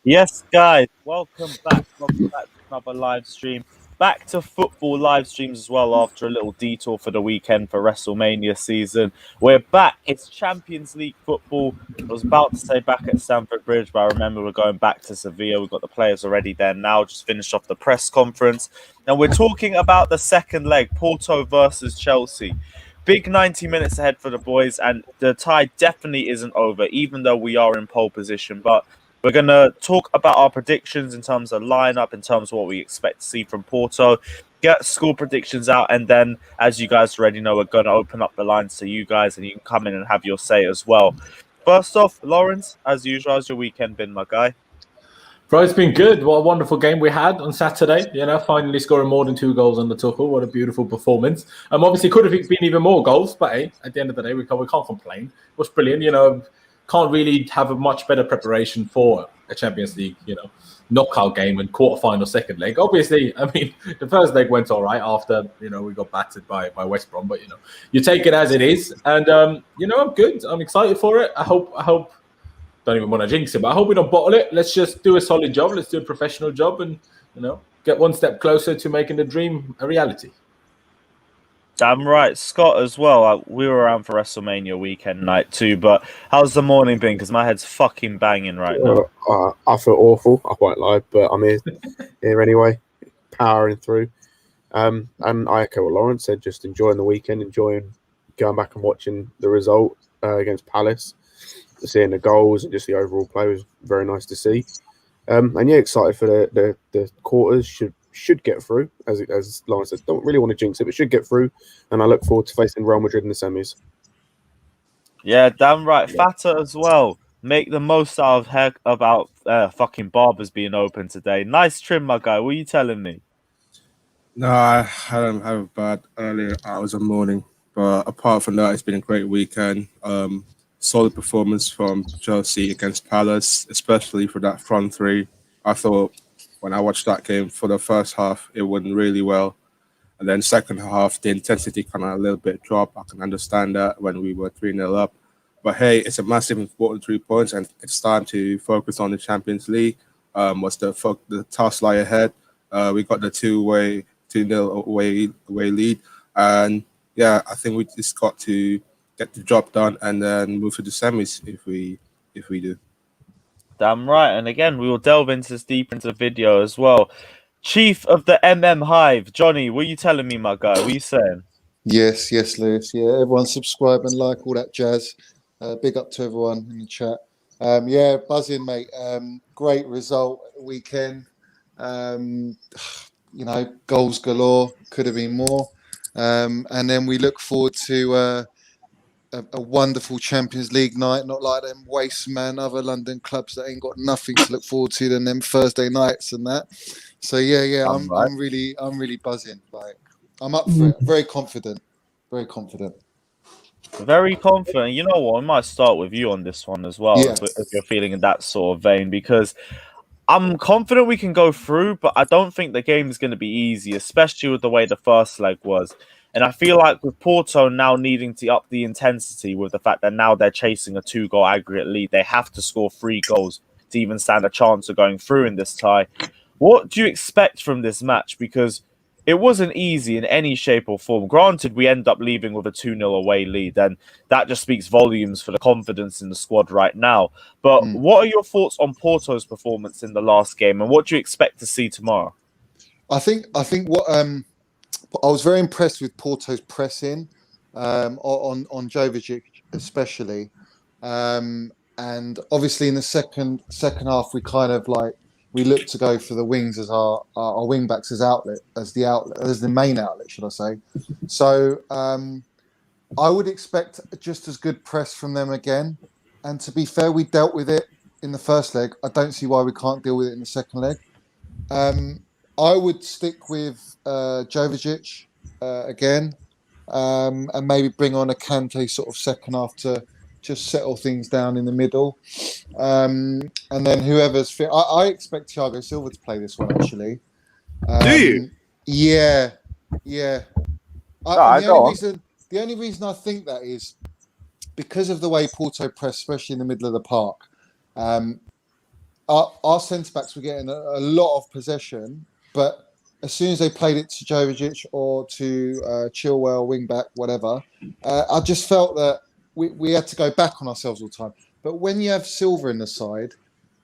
Yes, guys, welcome back. Welcome back to another live stream. Back to football live streams as well after a little detour for the weekend for WrestleMania season. We're back. It's Champions League football. I was about to say back at Stamford Bridge, but I remember we're going back to Sevilla. We've got the players already there now, just finished off the press conference. And we're talking about the second leg, Porto versus Chelsea. Big 90 minutes ahead for the boys, and the tie definitely isn't over, even though we are in pole position. But we're going to talk about our predictions in terms of lineup, in terms of what we expect to see from Porto, get score predictions out, and then, as you guys already know, we're going to open up the lines to you guys, and you can come in and have your say as well. First off, Lawrence, as usual, how's your weekend been, my guy? Bro, it's been good. What a wonderful game we had on Saturday. Finally scoring more than 2 goals on the Tuchel. What a beautiful performance. Obviously, could have been even more goals, but hey, at the end of the day, we can't complain. It was brilliant. Can't really have a much better preparation for a Champions League, knockout game and quarterfinal second leg. Obviously, the first leg went all right after, we got battered by West Brom, but, you take it as it is. And, I'm good. I'm excited for it. I hope. Don't even want to jinx it, but I hope we don't bottle it. Let's just do a solid job. Let's do a professional job and, get one step closer to making the dream a reality. Damn right. Scott as well. We were around for WrestleMania weekend night too, but how's the morning been? Because my head's fucking banging right now. I feel awful. I won't lie, but I'm here anyway, powering through. And I echo what Lawrence said, just enjoying the weekend, enjoying going back and watching the result against Palace. Seeing the goals and just the overall play was very nice to see. And yeah, excited for the quarters. Should get through, as Lawrence said. Don't really want to jinx it, but should get through. And I look forward to facing Real Madrid in the semis. Yeah, damn right. Fata as well. Make the most out of fucking barbers being open today. Nice trim, my guy. What are you telling me? No, I don't have a bad early hours of morning, but apart from that, it's been a great weekend. Solid performance from Chelsea against Palace, especially for that front three. I thought when I watched that game for the first half, it went really well. And then second half, the intensity kind of a little bit dropped. I can understand that when we were 3-0 up. But hey, it's a massive important 3 points, and it's time to focus on the Champions League. What's the task lie ahead? We got the 2-0 away lead. And yeah, I think we just got to get the job done and then move to the semis if we do. Damn right. And again, we will delve into this deeper into the video as well. Chief of the Hive, Johnny, what are you telling me, my guy? What are you saying? Yes, Lewis. Yeah, everyone subscribe and like all that jazz. Big up to everyone in the chat. Yeah, buzzing, mate. Great result weekend. Goals galore. Could have been more. And then we look forward to a wonderful Champions League night, not like them waste man other London clubs that ain't got nothing to look forward to than them Thursday nights and that. So yeah, I'm really buzzing. Like I'm up for it. Very confident. Very confident. You know what? I might start with you on this one as well, if you're feeling in that sort of vein, because I'm confident we can go through, but I don't think the game is going to be easy, especially with the way the first leg was. And I feel like with Porto now needing to up the intensity with the fact that now they're chasing a 2-goal aggregate lead, they have to score 3 goals to even stand a chance of going through in this tie. What do you expect from this match? Because it wasn't easy in any shape or form. Granted, we end up leaving with a 2-0 away lead, and that just speaks volumes for the confidence in the squad right now. But what are your thoughts on Porto's performance in the last game, and what do you expect to see tomorrow? I think what I was very impressed with Porto's pressing on Jovic especially, and obviously in the second half we kind of we looked to go for the wings as our wing backs as the main outlet, should I say? So I would expect just as good press from them again. And to be fair, we dealt with it in the first leg. I don't see why we can't deal with it in the second leg. I would stick with Jovic again, and maybe bring on a Kante sort of second half to just settle things down in the middle. And then whoever's fit, I expect Thiago Silva to play this one actually. Do you? Yeah. The only reason I think that is because of the way Porto press, especially in the middle of the park. our centre backs were getting a lot of possession, but as soon as they played it to Jovic or to Chilwell, wing back, whatever, I just felt that we had to go back on ourselves all the time. But when you have Silva in the side,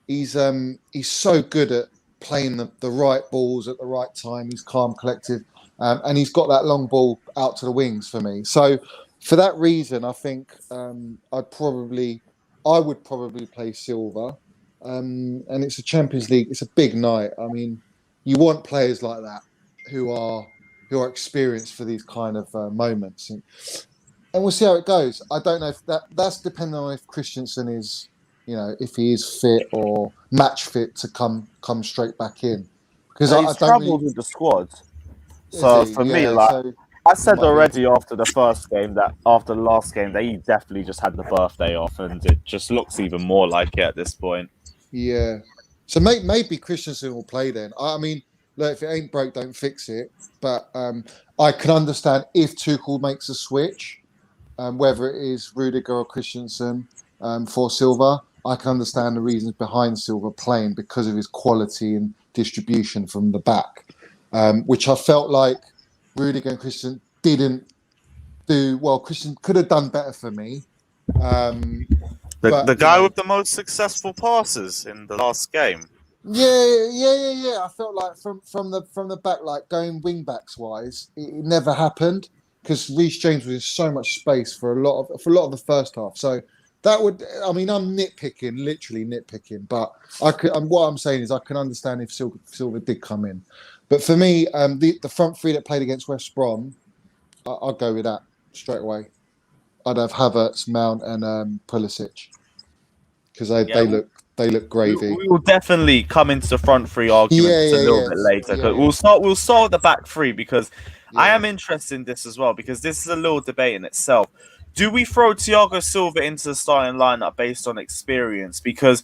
he's so good at playing the right balls at the right time. He's calm, collective, and he's got that long ball out to the wings for me. So for that reason, I think I would probably play Silva. And it's a Champions League. It's a big night. I mean, you want players like that who are experienced for these kind of moments, and we'll see how it goes. I don't know if that's depending on if Christensen is, if he is fit or match fit to come straight back in, because he's travelled with the squad. So for me, I said already after the last game that he definitely just had the birthday off, and it just looks even more like it at this point. Yeah. So maybe Christensen will play then. I mean, look, if it ain't broke, don't fix it. But I can understand if Tuchel makes a switch, whether it is Rudiger or Christensen for Silva. I can understand the reasons behind Silva playing because of his quality and distribution from the back, which I felt like Rudiger and Christensen didn't do well. Christensen could have done better for me. The guy with the most successful passes in the last game. Yeah. I felt like from the back, like going wing backs wise, it never happened because Reece James was in so much space for a lot of the first half. So that would, I mean, I'm literally nitpicking, but what I'm saying is I can understand if Silva did come in, but for me, the front three that played against West Brom, I'll go with that straight away. I'd have Havertz, Mount, and Pulisic because they look gravy. We will definitely come into the front three arguments a little bit later. Yeah. We'll start with the back three because I am interested in this as well because this is a little debate in itself. Do we throw Thiago Silva into the starting lineup based on experience? Because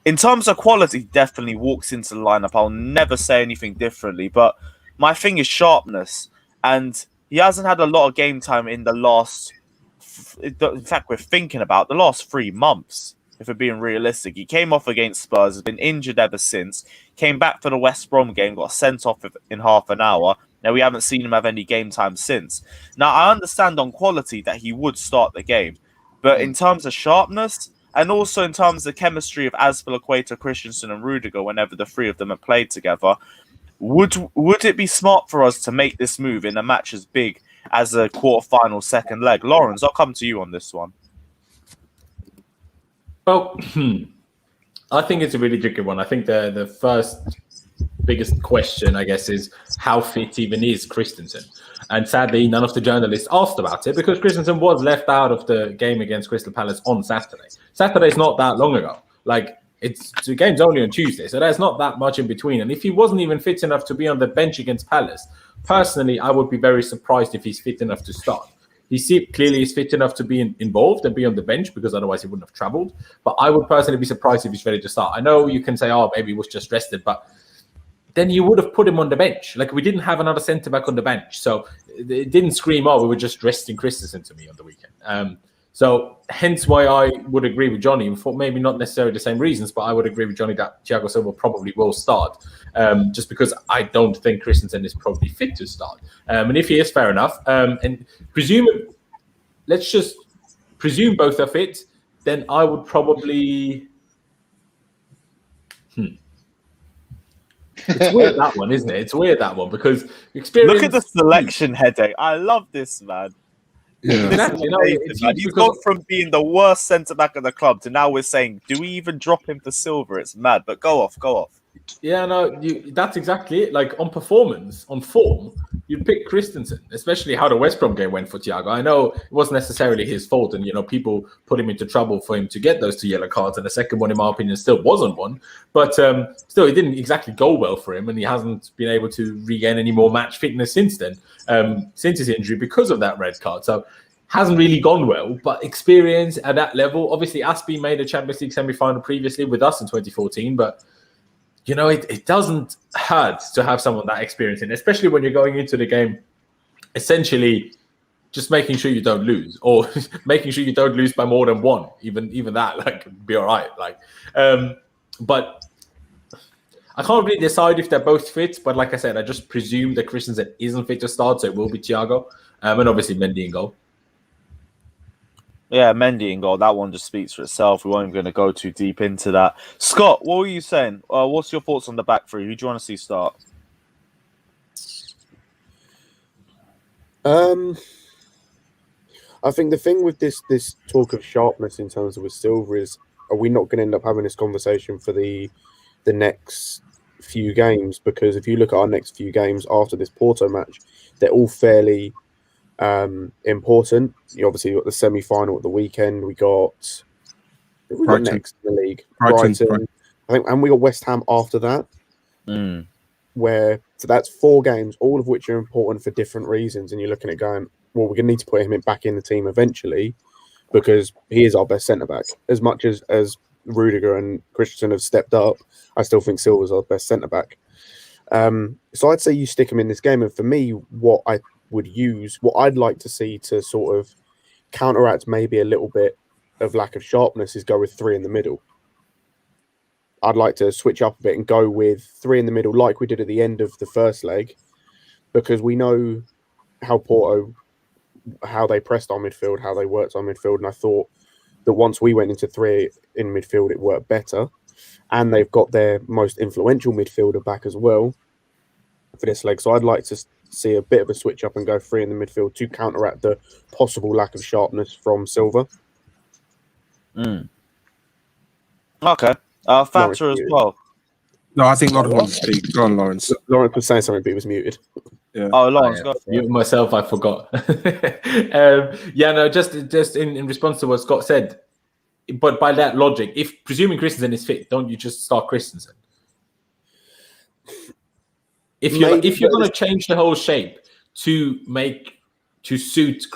in terms of quality, definitely walks into the lineup. I'll never say anything differently. But my thing is sharpness, and he hasn't had a lot of game time in the last. In fact, we're thinking about the last 3 months, if we're being realistic. He came off against Spurs, has been injured ever since, came back for the West Brom game, got sent off in half an hour. Now, we haven't seen him have any game time since. Now, I understand on quality that he would start the game, but in terms of sharpness, and also in terms of chemistry of Azpilicueta, Christensen and Rudiger, whenever the three of them have played together, would it be smart for us to make this move in a match as big as a quarter-final second leg? Lawrence, I'll come to you on this one. Well, I think it's a really tricky one. I think the first biggest question, I guess, is how fit even is Christensen? And sadly, none of the journalists asked about it because Christensen was left out of the game against Crystal Palace on Saturday. Saturday's not that long ago. Like, the game's only on Tuesday, so there's not that much in between. And if he wasn't even fit enough to be on the bench against Palace, personally, I would be very surprised if he's fit enough to start. He clearly is fit enough to be involved and be on the bench because otherwise he wouldn't have travelled. But I would personally be surprised if he's ready to start. I know you can say, oh, maybe he was just rested, but then you would have put him on the bench. Like, we didn't have another centre-back on the bench. So it didn't scream, oh, we were just resting Christensen to me on the weekend. So hence why I would agree with Johnny, for maybe not necessarily the same reasons, but I would agree with Johnny that Thiago Silva probably will start, just because I don't think Christensen is probably fit to start. And if he is, fair enough. And let's just presume both are fit, then I would probably... It's weird, that one, isn't it? It's weird, that one, because experience... Look at the selection headache. I love this, man. Yeah. Exactly. No, He's gone from being the worst centre-back of the club to now we're saying, do we even drop him for Silva? It's mad, but go off. Yeah, no, that's exactly it. Like, on performance, on form, you'd pick Christensen, especially how the West Brom game went for Thiago. I know it wasn't necessarily his fault, and, people put him into trouble for him to get those 2 yellow cards, and the second one, in my opinion, still wasn't one. But still, it didn't exactly go well for him, and he hasn't been able to regain any more match fitness since then, since his injury, because of that red card. So hasn't really gone well, but experience at that level. Obviously, Aspie made a Champions League semi-final previously with us in 2014, but it doesn't hurt to have someone that experienced in, especially when you're going into the game, essentially just making sure you don't lose, or making sure you don't lose by more than one. Even that, like, be all right. Like, but I can't really decide if they're both fit, but like I said, I just presume that Christensen isn't fit to start, so it will be Thiago, and obviously Mendy in goal. Yeah, Mendy in goal. That one just speaks for itself. We weren't going to go too deep into that. Scott, what were you saying? What's your thoughts on the back three? Who do you want to see start? I think the thing with this talk of sharpness in terms of with Silva is, are we not going to end up having this conversation for the next few games? Because if you look at our next few games after this Porto match, they're all fairly important. You obviously got the semi-final at the weekend. We got next in the league, Brighton. I think, and we got West Ham after that. So that's 4 games, all of which are important for different reasons. And you're looking at going, well, we're going to need to put him back in the team eventually because he is our best centre back. As much as Rudiger and Christensen have stepped up, I still think Silva's our best centre back. So I'd say you stick him in this game. And for me, what I'd like to see to sort of counteract maybe a little bit of lack of sharpness is go with 3 in the middle. I'd like to switch up a bit and go with 3 in the middle like we did at the end of the first leg, because we know how Porto, how they pressed our midfield, how they worked our midfield, and I thought that once we went into 3 in midfield, it worked better. And they've got their most influential midfielder back as well for this leg. So I'd like to see a bit of a switch up and go 3 in the midfield to counteract the possible lack of sharpness from Silva. Okay. Fanta as well. No, I think Lawrence wants to speak. Go on, Lawrence. Lawrence was saying something, but he was muted. Yeah. Oh, Lawrence, go for it. Muted myself, I forgot. Just in response to what Scott said, but by that logic, if presuming Christensen is fit, don't you just start Christensen? If you're going to change the whole shape to suit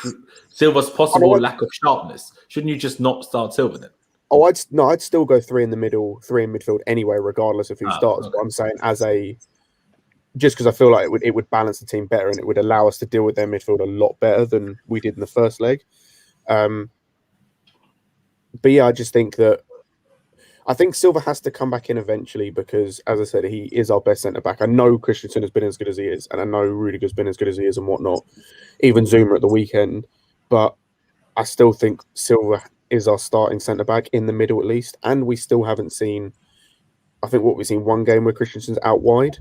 Silva's possible lack of sharpness, shouldn't you just not start Silva then? Oh, I'd still go 3 in the middle, 3 in midfield anyway, regardless of who starts. Okay. But I'm saying just because I feel like it would balance the team better and it would allow us to deal with their midfield a lot better than we did in the first leg. But yeah, I just think I think Silva has to come back in eventually because, as I said, he is our best centre back. I know Christensen has been as good as he is, and I know Rudiger's been as good as he is and whatnot. Even Zuma at the weekend, but I still think Silva is our starting centre back in the middle at least, and we still haven't seen. I think we've seen 1 game where Christensen's out wide,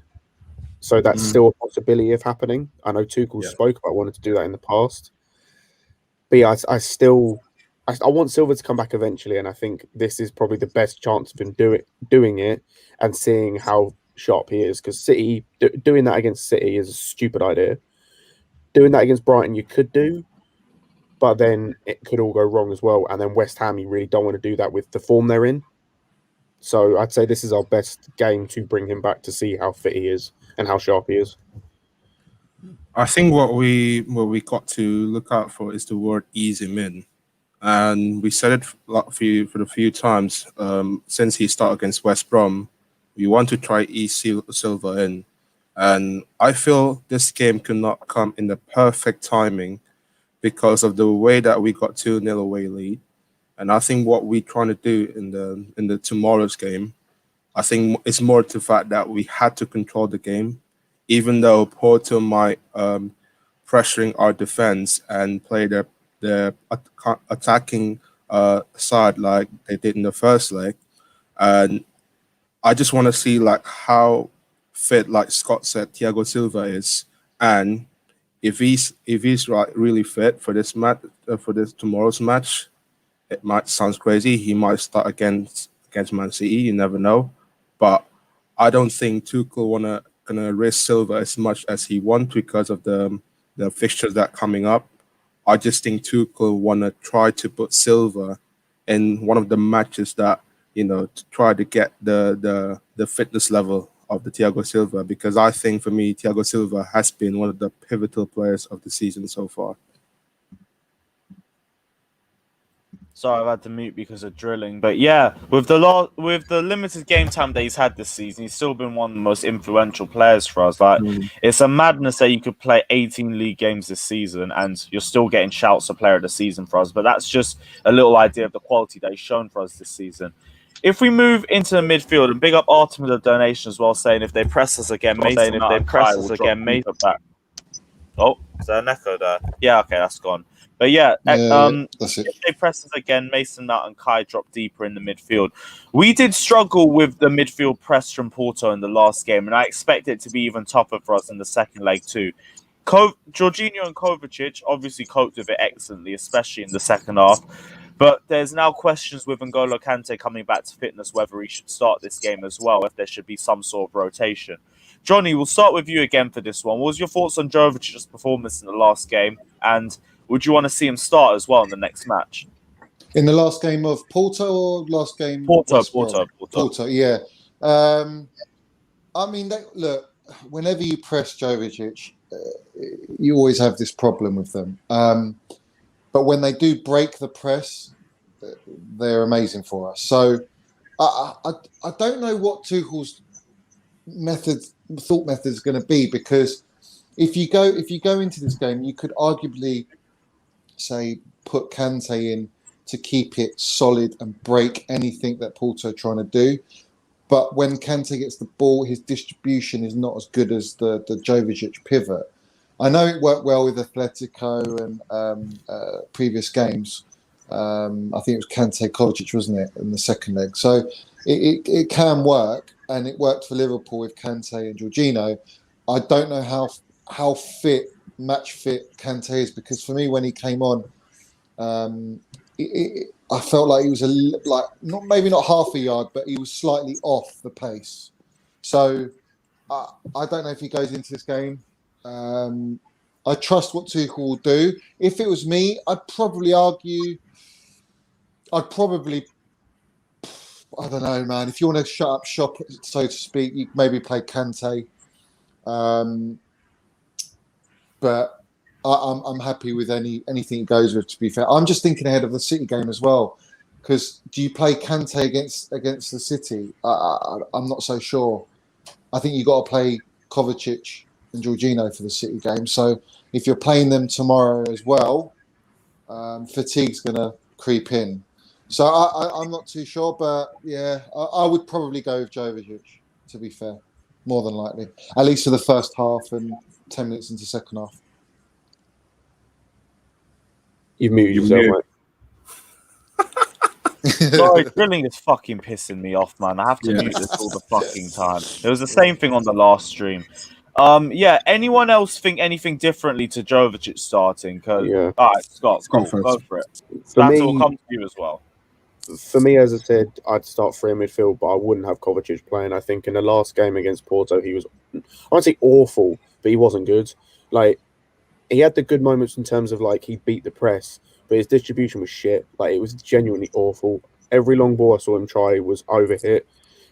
so that's still a possibility of happening. I know Tuchel spoke about wanting to do that in the past, but yeah, I want Silva to come back eventually, and I think this is probably the best chance of him doing it and seeing how sharp he is. Because City doing that against City is a stupid idea. Doing that against Brighton, you could do. But then it could all go wrong as well. And then West Ham, you really don't want to do that with the form they're in. So I'd say this is our best game to bring him back to see how fit he is and how sharp he is. I think what we got to look out for is the word ease him in. And we said it for a few times since he started against West Brom. We want to try ease Silva in. And I feel this game could not come in the perfect timing because of the way that we got 2-0 away lead. And I think what we're trying to do in the tomorrow's game, I think it's more to the fact that we had to control the game, even though Porto might pressuring our defense and play their attacking side like they did in the first leg. And I just want to see like how fit, like Scott said, Thiago Silva is, and if he's really fit for this match, for this tomorrow's match, it might sound crazy. He might start against Man City. You never know, but I don't think Tuchel gonna risk Silva as much as he wants because of the fixtures that are coming up. I just think Tuchel wanna try to put Silva in one of the matches that to try to get the fitness level of the Thiago Silva, because I think for me Thiago Silva has been one of the pivotal players of the season so far. Sorry, I've had to mute because of drilling. But yeah, with the limited game time that he's had this season, he's still been one of the most influential players for us. Like, it's a madness that you could play 18 league games this season and you're still getting shouts of player of the season for us. But that's just a little idea of the quality that he's shown for us this season. If we move into the midfield, and big up Artem with the donation as well, saying if they press us again, Mason Mount and Kai will drop deeper back. Oh, is there an echo there? Yeah, okay, that's gone. But yeah, that's it. if they press us again, Mason Mount and Kai drop deeper in the midfield. We did struggle with the midfield press from Porto in the last game, and I expect it to be even tougher for us in the second leg too. Jorginho and Kovacic obviously coped with it excellently, especially in the second half. But there's now questions with N'Golo Kante coming back to fitness, whether he should start this game as well, if there should be some sort of rotation. Johnny, we'll start with you again for this one. What was your thoughts on Jovicic's performance in the last game? And would you want to see him start as well in the next match? In the last game of Porto or last game? Porto. Yeah. I mean, look, whenever you press Jovicic, you always have this problem with them. But when they do break the press, they're amazing for us. So I don't know what Tuchel's thought method is going to be, because if you go into this game, you could arguably say put Kante in to keep it solid and break anything that Porto are trying to do. But when Kante gets the ball, his distribution is not as good as the Jovicic pivot. I know it worked well with Atletico and previous games. I think it was Kante Kovacic, wasn't it, in the second leg? So it can work, and it worked for Liverpool with Kante and Jorginho. I don't know how match fit Kante is, because for me, when he came on, I felt like he was maybe not half a yard, but he was slightly off the pace. So I don't know if he goes into this game. I trust what Tuchel will do. If it was me, I'd probably I don't know, man. If you want to shut up shop, so to speak, you maybe play Kante. But I'm happy with anything he goes with, to be fair. I'm just thinking ahead of the City game as well, because do you play Kante against the City? I'm not so sure. I think you've got to play Kovacic and Jorginho for the City game. So if you're playing them tomorrow as well, fatigue's going to creep in. So I'm not too sure, but yeah, I would probably go with Jovicic, to be fair, more than likely. At least for the first half and 10 minutes into second half. You've muted yourself, mate. Sorry, drilling is fucking pissing me off, man. I have to mute this all the fucking time. It was the same thing on the last stream. Anyone else think anything differently to Jovicic starting? All right, Scott, cool, go for it. That will come to you as well. For me, as I said, I'd start free in midfield, but I wouldn't have Kovacic playing. I think in the last game against Porto, he was, I won't say awful, but he wasn't good. Like, he had the good moments in terms of, like, he beat the press, but his distribution was shit. Like, it was genuinely awful. Every long ball I saw him try was overhit.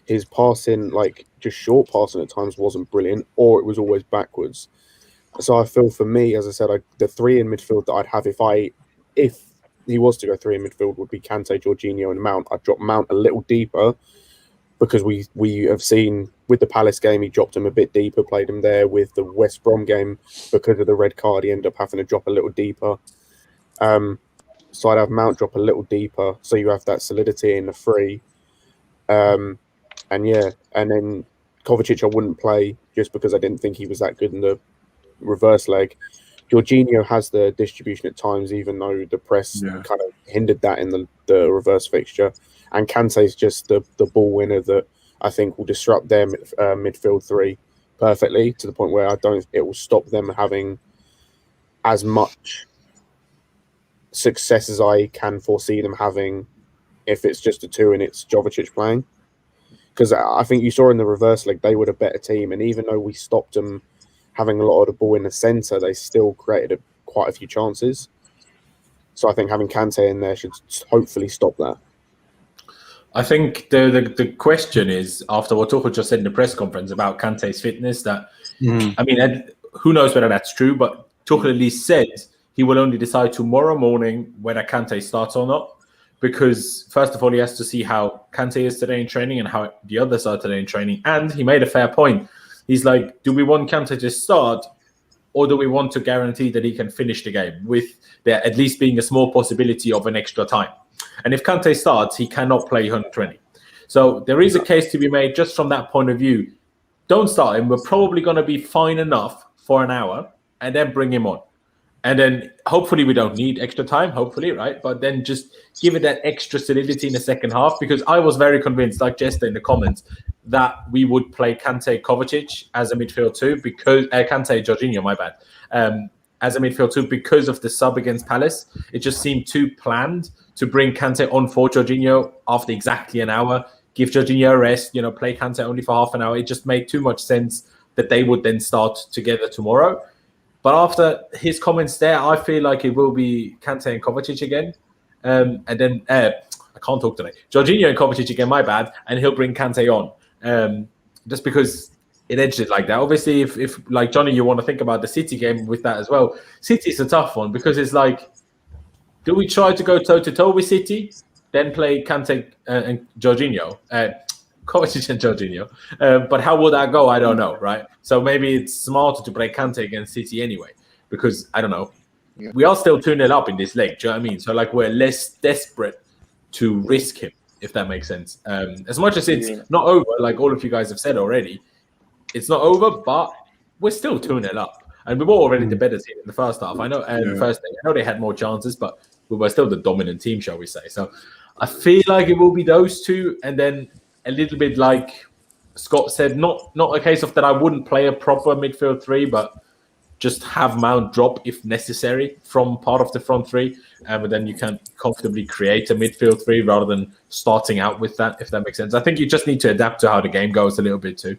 His passing, like, just short passing at times wasn't brilliant, or it was always backwards. So I feel, for me, as I said, the three in midfield that I'd have if he was to go three in midfield would be Kante, Jorginho, and Mount. I'd drop Mount a little deeper, because we have seen with the Palace game, he dropped him a bit deeper, played him there. With the West Brom game, because of the red card, he ended up having to drop a little deeper. So I'd have Mount drop a little deeper, so you have that solidity in the three. And then Kovacic I wouldn't play, just because I didn't think he was that good in the reverse leg. Jorginho has the distribution at times, even though the press kind of hindered that in the reverse fixture. And Kante's just the ball winner that I think will disrupt their midfield three perfectly, to the point where it will stop them having as much success as I can foresee them having if it's just a two and it's Jovicic playing. Because I think you saw in the reverse leg, they were a better team. And even though we stopped them having a lot of the ball in the centre, they still created quite a few chances. So I think having Kante in there should hopefully stop that. I think the question is, after what Tuchel just said in the press conference about Kante's fitness, that I mean, who knows whether that's true, but Tuchel at least said he will only decide tomorrow morning whether Kante starts or not. Because first of all, he has to see how Kante is today in training and how the others are today in training. And he made a fair point. He's like, do we want Kante to start, or do we want to guarantee that he can finish the game with there at least being a small possibility of an extra time? And if Kante starts, he cannot play 120. So there is a case to be made just from that point of view. Don't start him. We're probably going to be fine enough for an hour and then bring him on. And then hopefully we don't need extra time, hopefully, right? But then just give it that extra solidity in the second half, because I was very convinced, like Jester in the comments, that we would play Kante Kovacic as a midfield two, because Kante Jorginho, my bad, as a midfield two, because of the sub against Palace. It just seemed too planned to bring Kante on for Jorginho after exactly an hour, give Jorginho a rest, play Kante only for half an hour. It just made too much sense that they would then start together tomorrow. But after his comments there, I feel like it will be Kante and Kovacic again. And then, I can't talk today. Jorginho and Kovacic again, my bad. And he'll bring Kante on. Just because it edged it like that. Obviously, if like Johnny, you want to think about the City game with that as well. City's a tough one, because it's like, do we try to go toe-to-toe with City, then play Kante and Jorginho? Kovacic and Jorginho. But how will that go? I don't know, right? So maybe it's smarter to play Kante against City anyway, because, I don't know, we are still 2-0 up in this leg, do you know what I mean? So, like, we're less desperate to risk him, if that makes sense. As much as it's not over, like all of you guys have said already, it's not over, but we're still 2-0 up. And we were already the better team in the first half. I know, I know they had more chances, but we were still the dominant team, shall we say. So I feel like it will be those two, and then a little bit like Scott said, not a case of that I wouldn't play a proper midfield three, but just have Mount drop if necessary from part of the front three. But then you can comfortably create a midfield three rather than starting out with that, if that makes sense. I think you just need to adapt to how the game goes a little bit too.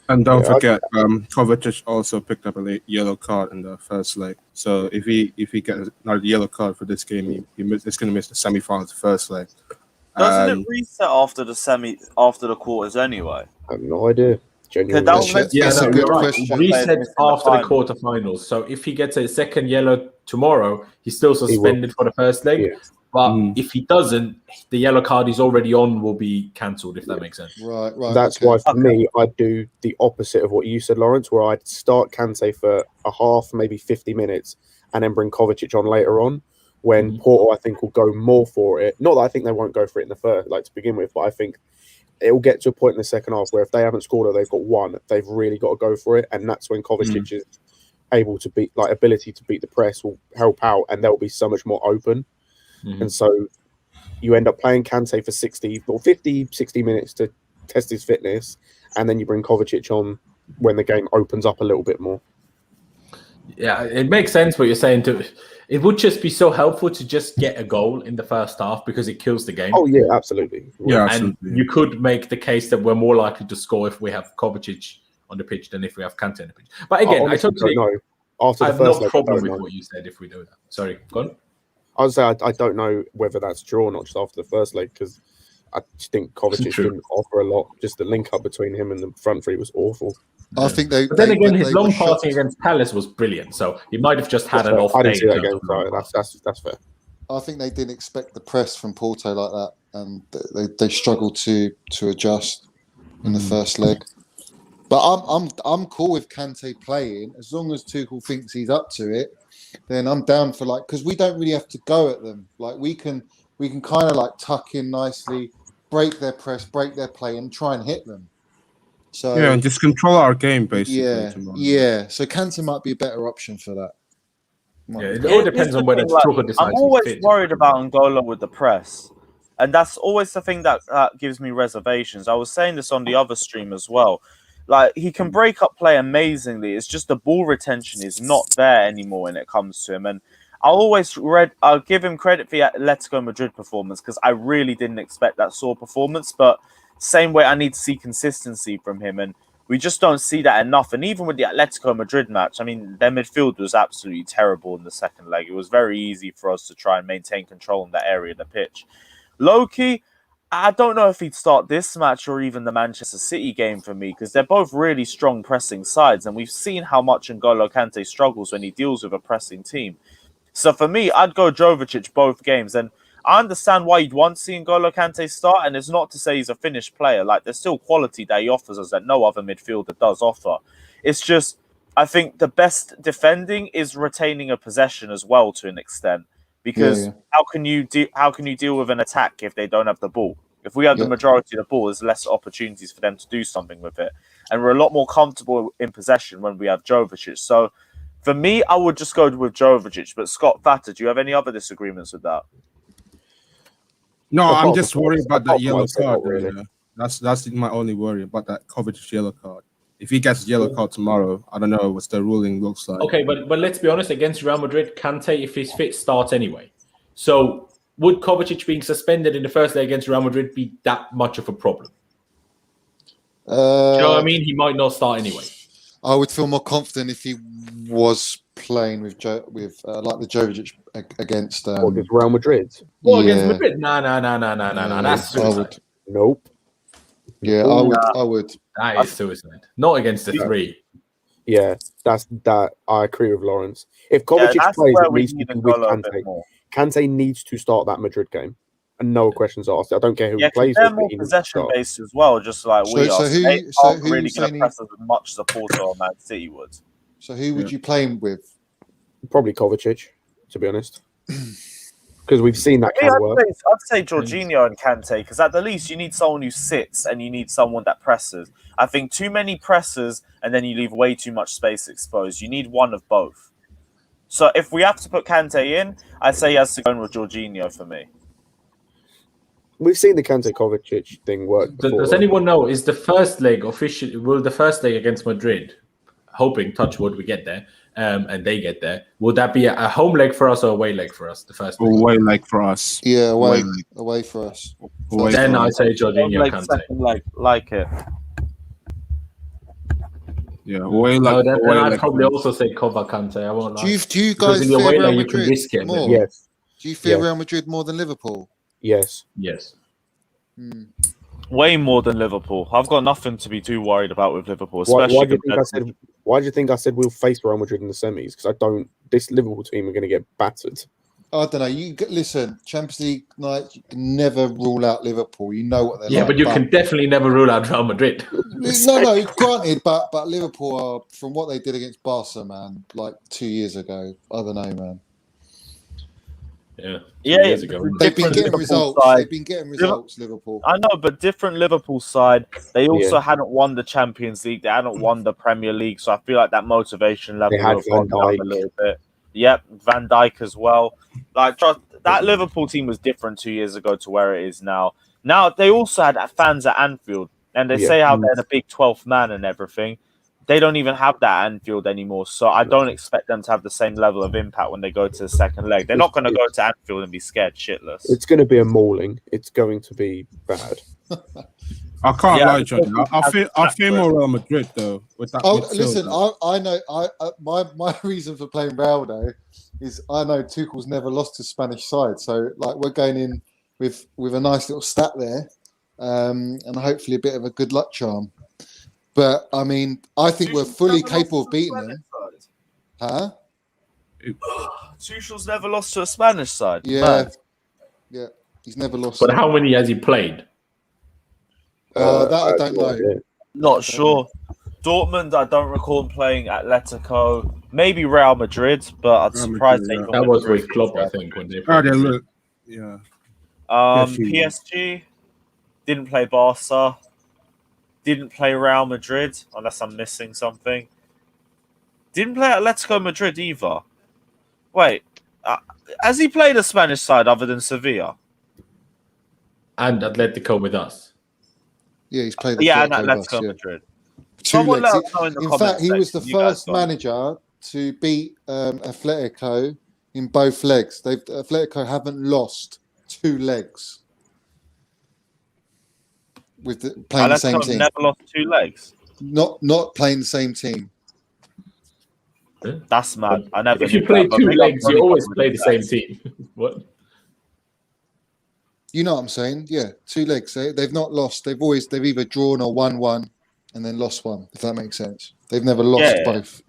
And don't forget, Kovacic also picked up a yellow card in the first leg. So if he gets another yellow card for this game, he's going to miss the semi-finals, the first leg. Doesn't it reset after the quarters anyway? I have no idea. Genuinely. That's a good question. Reset after the quarterfinals. So if he gets a second yellow tomorrow, he's still suspended for the first leg. Yeah. But if he doesn't, the yellow card he's already on will be cancelled, if that makes sense. Right. That's why for me, I'd do the opposite of what you said, Lawrence, where I'd start Kante for a half, maybe 50 minutes, and then bring Kovacic on later on, when Porto, I think, will go more for it. Not that I think they won't go for it in the first, like to begin with, but I think it will get to a point in the second half where if they haven't scored or they've got one, they've really got to go for it. And that's when Kovacic is able to beat, like, ability to beat the press will help out, and they'll be so much more open. And so you end up playing Kante for 50, 60 minutes to test his fitness, and then you bring Kovacic on when the game opens up a little bit more. Yeah, it makes sense what you're saying too. It would just be so helpful to just get a goal in the first half, because it kills the game. Oh, yeah, absolutely. Yeah, and absolutely. you could make the case that we're more likely to score if we have Kovacic on the pitch than if we have Kante on the pitch. But again, I totally don't know. After I the have first no leg, problem with what you said if we do that. Sorry, go on. I would say I don't know whether that's true or not just after the first leg, because I just think Kovacic didn't offer a lot. Just the link up between him and the front three was awful. I think they. But then again, his long passing passing against Palace was brilliant. So he might have just had an off I day. didn't see that game, so that's fair. I think they didn't expect the press from Porto like that, and they struggled to adjust in the first leg. But I'm cool with Kante playing as long as Tuchel thinks he's up to it. Then I'm down for, like, because we don't really have to go at them. Like, we can kind of like tuck in nicely, break their press, break their play, and try and hit them. So yeah, and just control our game basically. Yeah. So Kante might be a better option for that. It all depends on whether Tuchel decides. I'm always worried about Angola with the press, and that's always the thing that gives me reservations. I was saying this on the other stream as well. Like, he can break up play amazingly. It's just the ball retention is not there anymore when it comes to him. And I'll give him credit for the Atletico Madrid performance, because I really didn't expect that sort of performance. But same way, I need to see consistency from him, and we just don't see that enough. And even with the Atletico Madrid match, I mean, their midfield was absolutely terrible in the second leg. It was very easy for us to try and maintain control in that area of the pitch. Low-key, I don't know if he'd start this match or even the Manchester City game for me, because they're both really strong pressing sides, and we've seen how much N'Golo Kante struggles when he deals with a pressing team. So for me, I'd go Jovic both games, and I understand why you'd want to see N'Golo Kante start, and it's not to say he's a finished player. Like, there's still quality that he offers us that no other midfielder does offer. It's just, I think the best defending is retaining a possession as well to an extent. Because how can you deal with an attack if they don't have the ball? If we have the majority of the ball, there's less opportunities for them to do something with it. And we're a lot more comfortable in possession when we have Jovicic. So for me, I would just go with Jovicic. But Scott Fatter, do you have any other disagreements with that? No, Apart I'm just from- worried about that apart from yellow myself, card. really. Yeah. That's my only worry about that Kovacic yellow card. If he gets a yellow card tomorrow, I don't know what the ruling looks like. Okay, but let's be honest. Against Real Madrid, Kante, if he's fit, starts anyway. So would Kovacic being suspended in the first day against Real Madrid be that much of a problem? Do you know what I mean? He might not start anyway. I would feel more confident if he was playing with like the Jovicic against. Or against Real Madrid? Well, against Madrid, no. That's I suicide. would. Nope. Yeah, I would. That is suicide. Not against the three. Yeah, that. I agree with Lawrence. If Kovacic that's plays, where it we needs to need be to with go a little bit Kante. more. Kante needs to start that Madrid game, and no questions asked. I don't care who he 'cause plays they're with. but more he needs to possession start. based as well, just like we So are. who- They so aren't who really you going saying to press us as much as a Porto or Man City would. So who would you play him with? Probably Kovacic, to be honest, because we've seen that can work. I'd say Jorginho and Kante, because at the least you need someone who sits and you need someone that presses. I think too many presses and then you leave way too much space exposed. You need one of both. So if we have to put Kante in, I'd say he has to go in with Jorginho for me. We've seen the Kante Kovacic thing work before. Does anyone know, is the first leg officially, will the first leg against Madrid, hoping, touch wood, we get there, and they get there, would that be a home leg for us or away leg for us, the first leg? Away leg for us. Yeah, away Away for us. Away Then for I us. say Jorginho, Like Kante. second leg, like it. Yeah, away leg. No, then away I'd leg probably for us. also say Cover Kante. I won't lie. Do you Because guys in the fear away Real leg, you can Madrid risk it. more? Yes, Do you fear Yes. Real Madrid more than Liverpool? yes. Yes. Way more than Liverpool. I've got nothing to be too worried about with Liverpool, Why especially do you think I compared said? to- Why do you think I said we'll face Real Madrid in the semis? Because I don't. This Liverpool team are going to get battered. I don't know. Listen, Champions League night. You can never rule out Liverpool. You know what they're Yeah, like. but you can definitely never rule out Real Madrid. No, granted, but Liverpool are, from what they did against Barca, man, like 2 years ago. I don't know, man. Yeah. Yeah, years ago. They've been different getting Liverpool results. side. They've been getting results, Liverpool. I know, but different Liverpool side. They also Yeah. hadn't won the Champions League. They hadn't won the Premier League. So I feel like that motivation level They had would have gone Van down a Dijk. little bit. Yep, Van Dijk as well. Like that Liverpool team was different 2 years ago to where it is now. Now they also had fans at Anfield, and they Yeah. say how they're the big 12th man and everything. They don't even have that at Anfield anymore. So I don't expect them to have the same level of impact when they go to the second leg. They're not going to go to Anfield and be scared shitless. It's going to be a mauling. It's going to be bad. I can't Yeah, lie, Johnny. I feel more Real Madrid though. With that Oh, midfield. listen, I know. My reason for playing Real though is I know Tuchel's never lost his Spanish side, so like we're going in with a nice little stat there, and hopefully a bit of a good luck charm. But I mean, I think we're fully capable of beating them. Huh? Tuchel's never lost to a Spanish side. Yeah, Man. yeah. He's never lost. But how many has he played? That I have don't no know. idea. Not sure. Dortmund, I don't recall him playing Atletico. Maybe Real Madrid, but I'm Real surprised Madrid, they yeah. even That went was through with Klopp, I PSG. think, when they Oh, played. they look. Yeah. PSG didn't play Barca. Didn't play Real Madrid, unless I'm missing something. Didn't play Atletico Madrid either. Wait, has he played a Spanish side other than Sevilla? And Atletico with us. Yeah, he's played. Yeah, and Atletico with us, Atletico yeah. Madrid. 2 Someone legs. let us know in the In comments fact, he was the section. You guys first got it. manager to beat Atletico in both legs. Atletico haven't lost 2 legs with playing the same Atletico team. never lost 2 legs. Not playing the same team. That's mad. I never. If you knew play that, but two big up legs, you Ronnie always Coleman play for the that. same team. What? You know what I'm saying? Yeah, 2 legs. They've not lost. They've either drawn or won one, and then lost one. If that makes sense. They've never lost Yeah. both.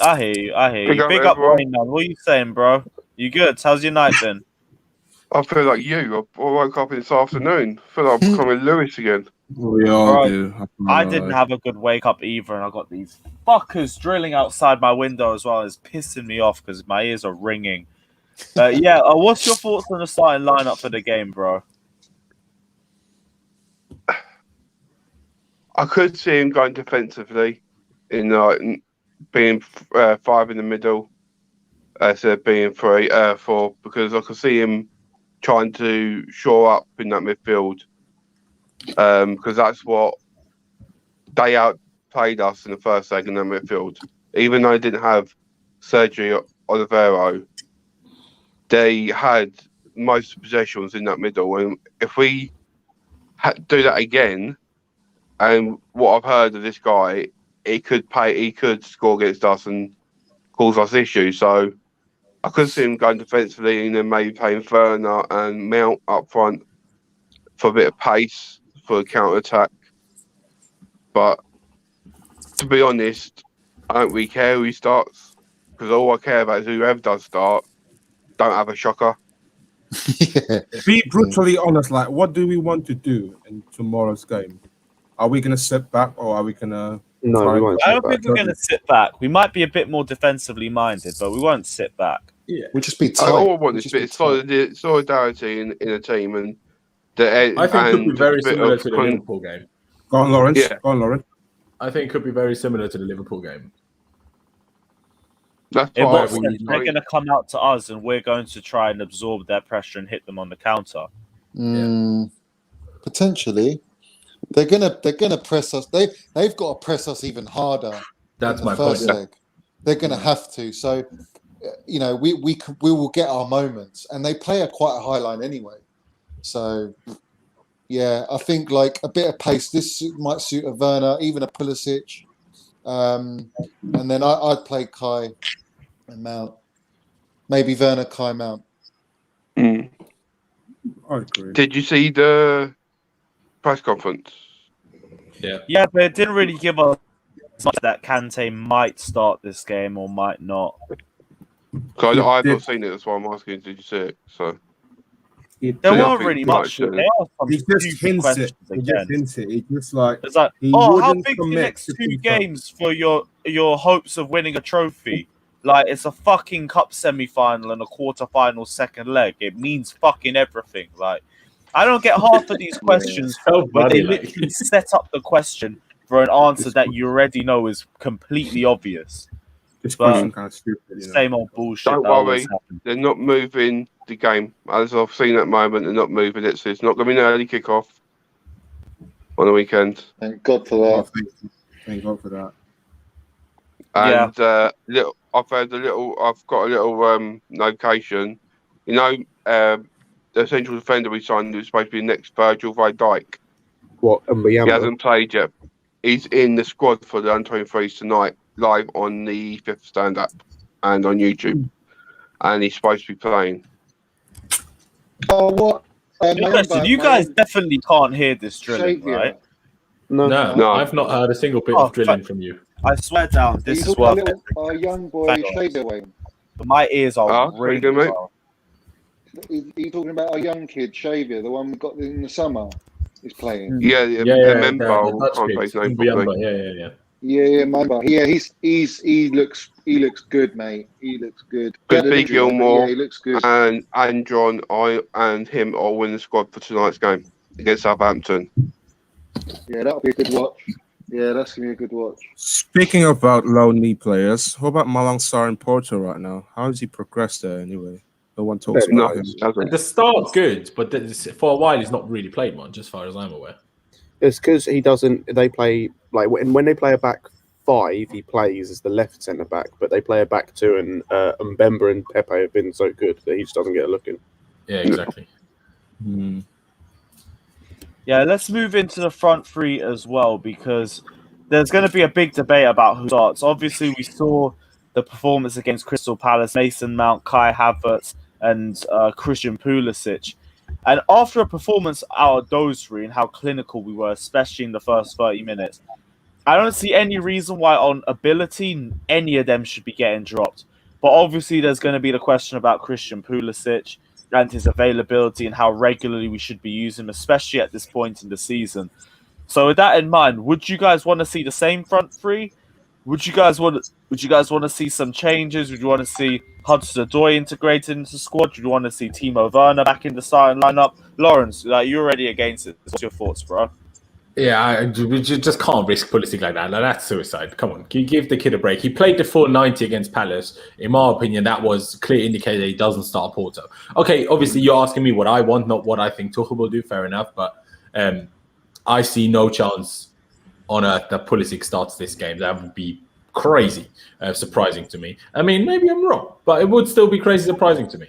I hear you. I hear Big you. up, Big up, everyone. Rain Man. What are you saying, bro? You good? How's your night been? I feel like you. I woke up this afternoon. I feel like I'm becoming Lewis again. We all Right. do. I didn't have a good wake up either, and I got these fuckers drilling outside my window as well. It's pissing me off because my ears are ringing. Yeah, what's your thoughts on the starting lineup for the game, bro? I could see him going defensively in like being 5 in the middle instead of being 4, because I could see him trying to shore up in that midfield, because that's what they outplayed us in the first leg in the midfield. Even though they didn't have Sergio Oliveira, they had most possessions in that middle. And if we do that again, and what I've heard of this guy, he could score against us and cause us issues. So I could see him going defensively and then maybe playing Werner and Mount up front for a bit of pace for a counter attack. But to be honest, I don't really care who he starts, because all I care about is whoever does start, don't have a shocker. Yeah. Be brutally honest, like, what do we want to do in tomorrow's game? Are we going to sit back, or are we going to... No, we won't. I don't think we're going to sit back. We might be a bit more defensively minded, but we won't sit back. Yeah. We'll just be tight. All I want is a bit of solidarity in a team, and I think it could be very similar to the Liverpool game. Go on, Lawrence. Yeah. Go on, Lawrence. I think it could be very similar to the Liverpool game. That's In what what I sense? want. They're going to come out to us, and we're going to try and absorb their pressure and hit them on the counter. Potentially. They're gonna press us. They've got to press us even harder. That's in my the first point. leg. They're gonna have to. So, we will get our moments, and they play quite a high line anyway. So, yeah, I think like a bit of pace. This might suit a Werner, even a Pulisic, and then I'd play Kai and Mount. Maybe Werner, Kai, Mount. I agree. Did you see the press conference? Yeah, but it didn't really give us much that Kante might start this game or might not. Because I've not seen it, that's why I'm asking, did you see it? So There Yeah, I weren't think really we might much. do. They asked some He just stupid hints it. questions He again. just hints it. He just like... It's like, He how wouldn't big the commit next to 2 confirm. games for your hopes of winning a trophy? Like, it's a fucking cup semi-final and a quarter-final second leg. It means fucking everything. Like, I don't get half of these questions So where they funny, like. literally set up the question for an answer that you already know is completely obvious. This But- question kind of stupid, you know. Same old bullshit. Don't that always worry. happens. they're not moving the game. As I've seen at the moment, they're not moving it, so it's not going to be an early kickoff on the weekend. Thank God for Oh, that. thank God for that. And I've got a little notification. You know, the central defender we signed who's supposed to be next Virgil van Dijk. What? He Mbuyamba? hasn't played yet. He's in the squad for the under-23s tonight, live on the Fifth Stand Up and on YouTube. And he's supposed to be playing. Oh, what? Listen, you guys definitely can't hear this drilling, right? No. No, I've not heard a single bit of drilling from you. I swear down, this He's is worth talking it. about our young boy Bang on. Shaver Wayne. My ears are Ah, very really good, mate. well. He's talking about our young kid Shaver, the one we got in the summer. He's playing. Yeah, Yeah, the the member Dutch can't kid, play his name Mbuyamba, properly. yeah. Yeah, remember. Yeah, he looks good, mate. He looks good. He had an Big injury, but Gilmore yeah, he looks good. and John, and him all in the squad for tonight's game against Southampton. Yeah, that'll be a good watch. Yeah, that's gonna be a good watch. Speaking about lonely players, what about Malang Sarr in Porto right now? How has he progressed there anyway? No one talks Very about nice. him. The start's good, but for a while he's not really played much, as far as I'm aware. It's because he doesn't. They play like when they play a back five, he plays as the left centre back, but they play a back two, and Mbemba and Pepe have been so good that he just doesn't get a look in. Yeah, exactly. Yeah, let's move into the front three as well, because there's going to be a big debate about who starts. Obviously, we saw the performance against Crystal Palace, Mason Mount, Kai Havertz, and Christian Pulisic. And after a performance out of those three and how clinical we were, especially in the first 30 minutes, I don't see any reason why on ability any of them should be getting dropped. But obviously there's going to be the question about Christian Pulisic and his availability and how regularly we should be using him, especially at this point in the season. So with that in mind, would you guys want to see the same front three? Would you guys want to see some changes? Would you want to see Hudson-Odoi integrated into the squad? Would you want to see Timo Werner back in the starting lineup? Lawrence, you're already against it. What's your thoughts, bro? Yeah, you just can't risk Pulisic like that. Like, that's suicide. Come on, give the kid a break. He played the full 90 against Palace. In my opinion, that was a clear indicator that he doesn't start Porto. Okay, obviously you're asking me what I want, not what I think Tuchel will do. Fair enough, but I see no chance on earth that Pulisic starts this game. That would be crazy, surprising to me. I mean, maybe I'm wrong, but it would still be crazy surprising to me.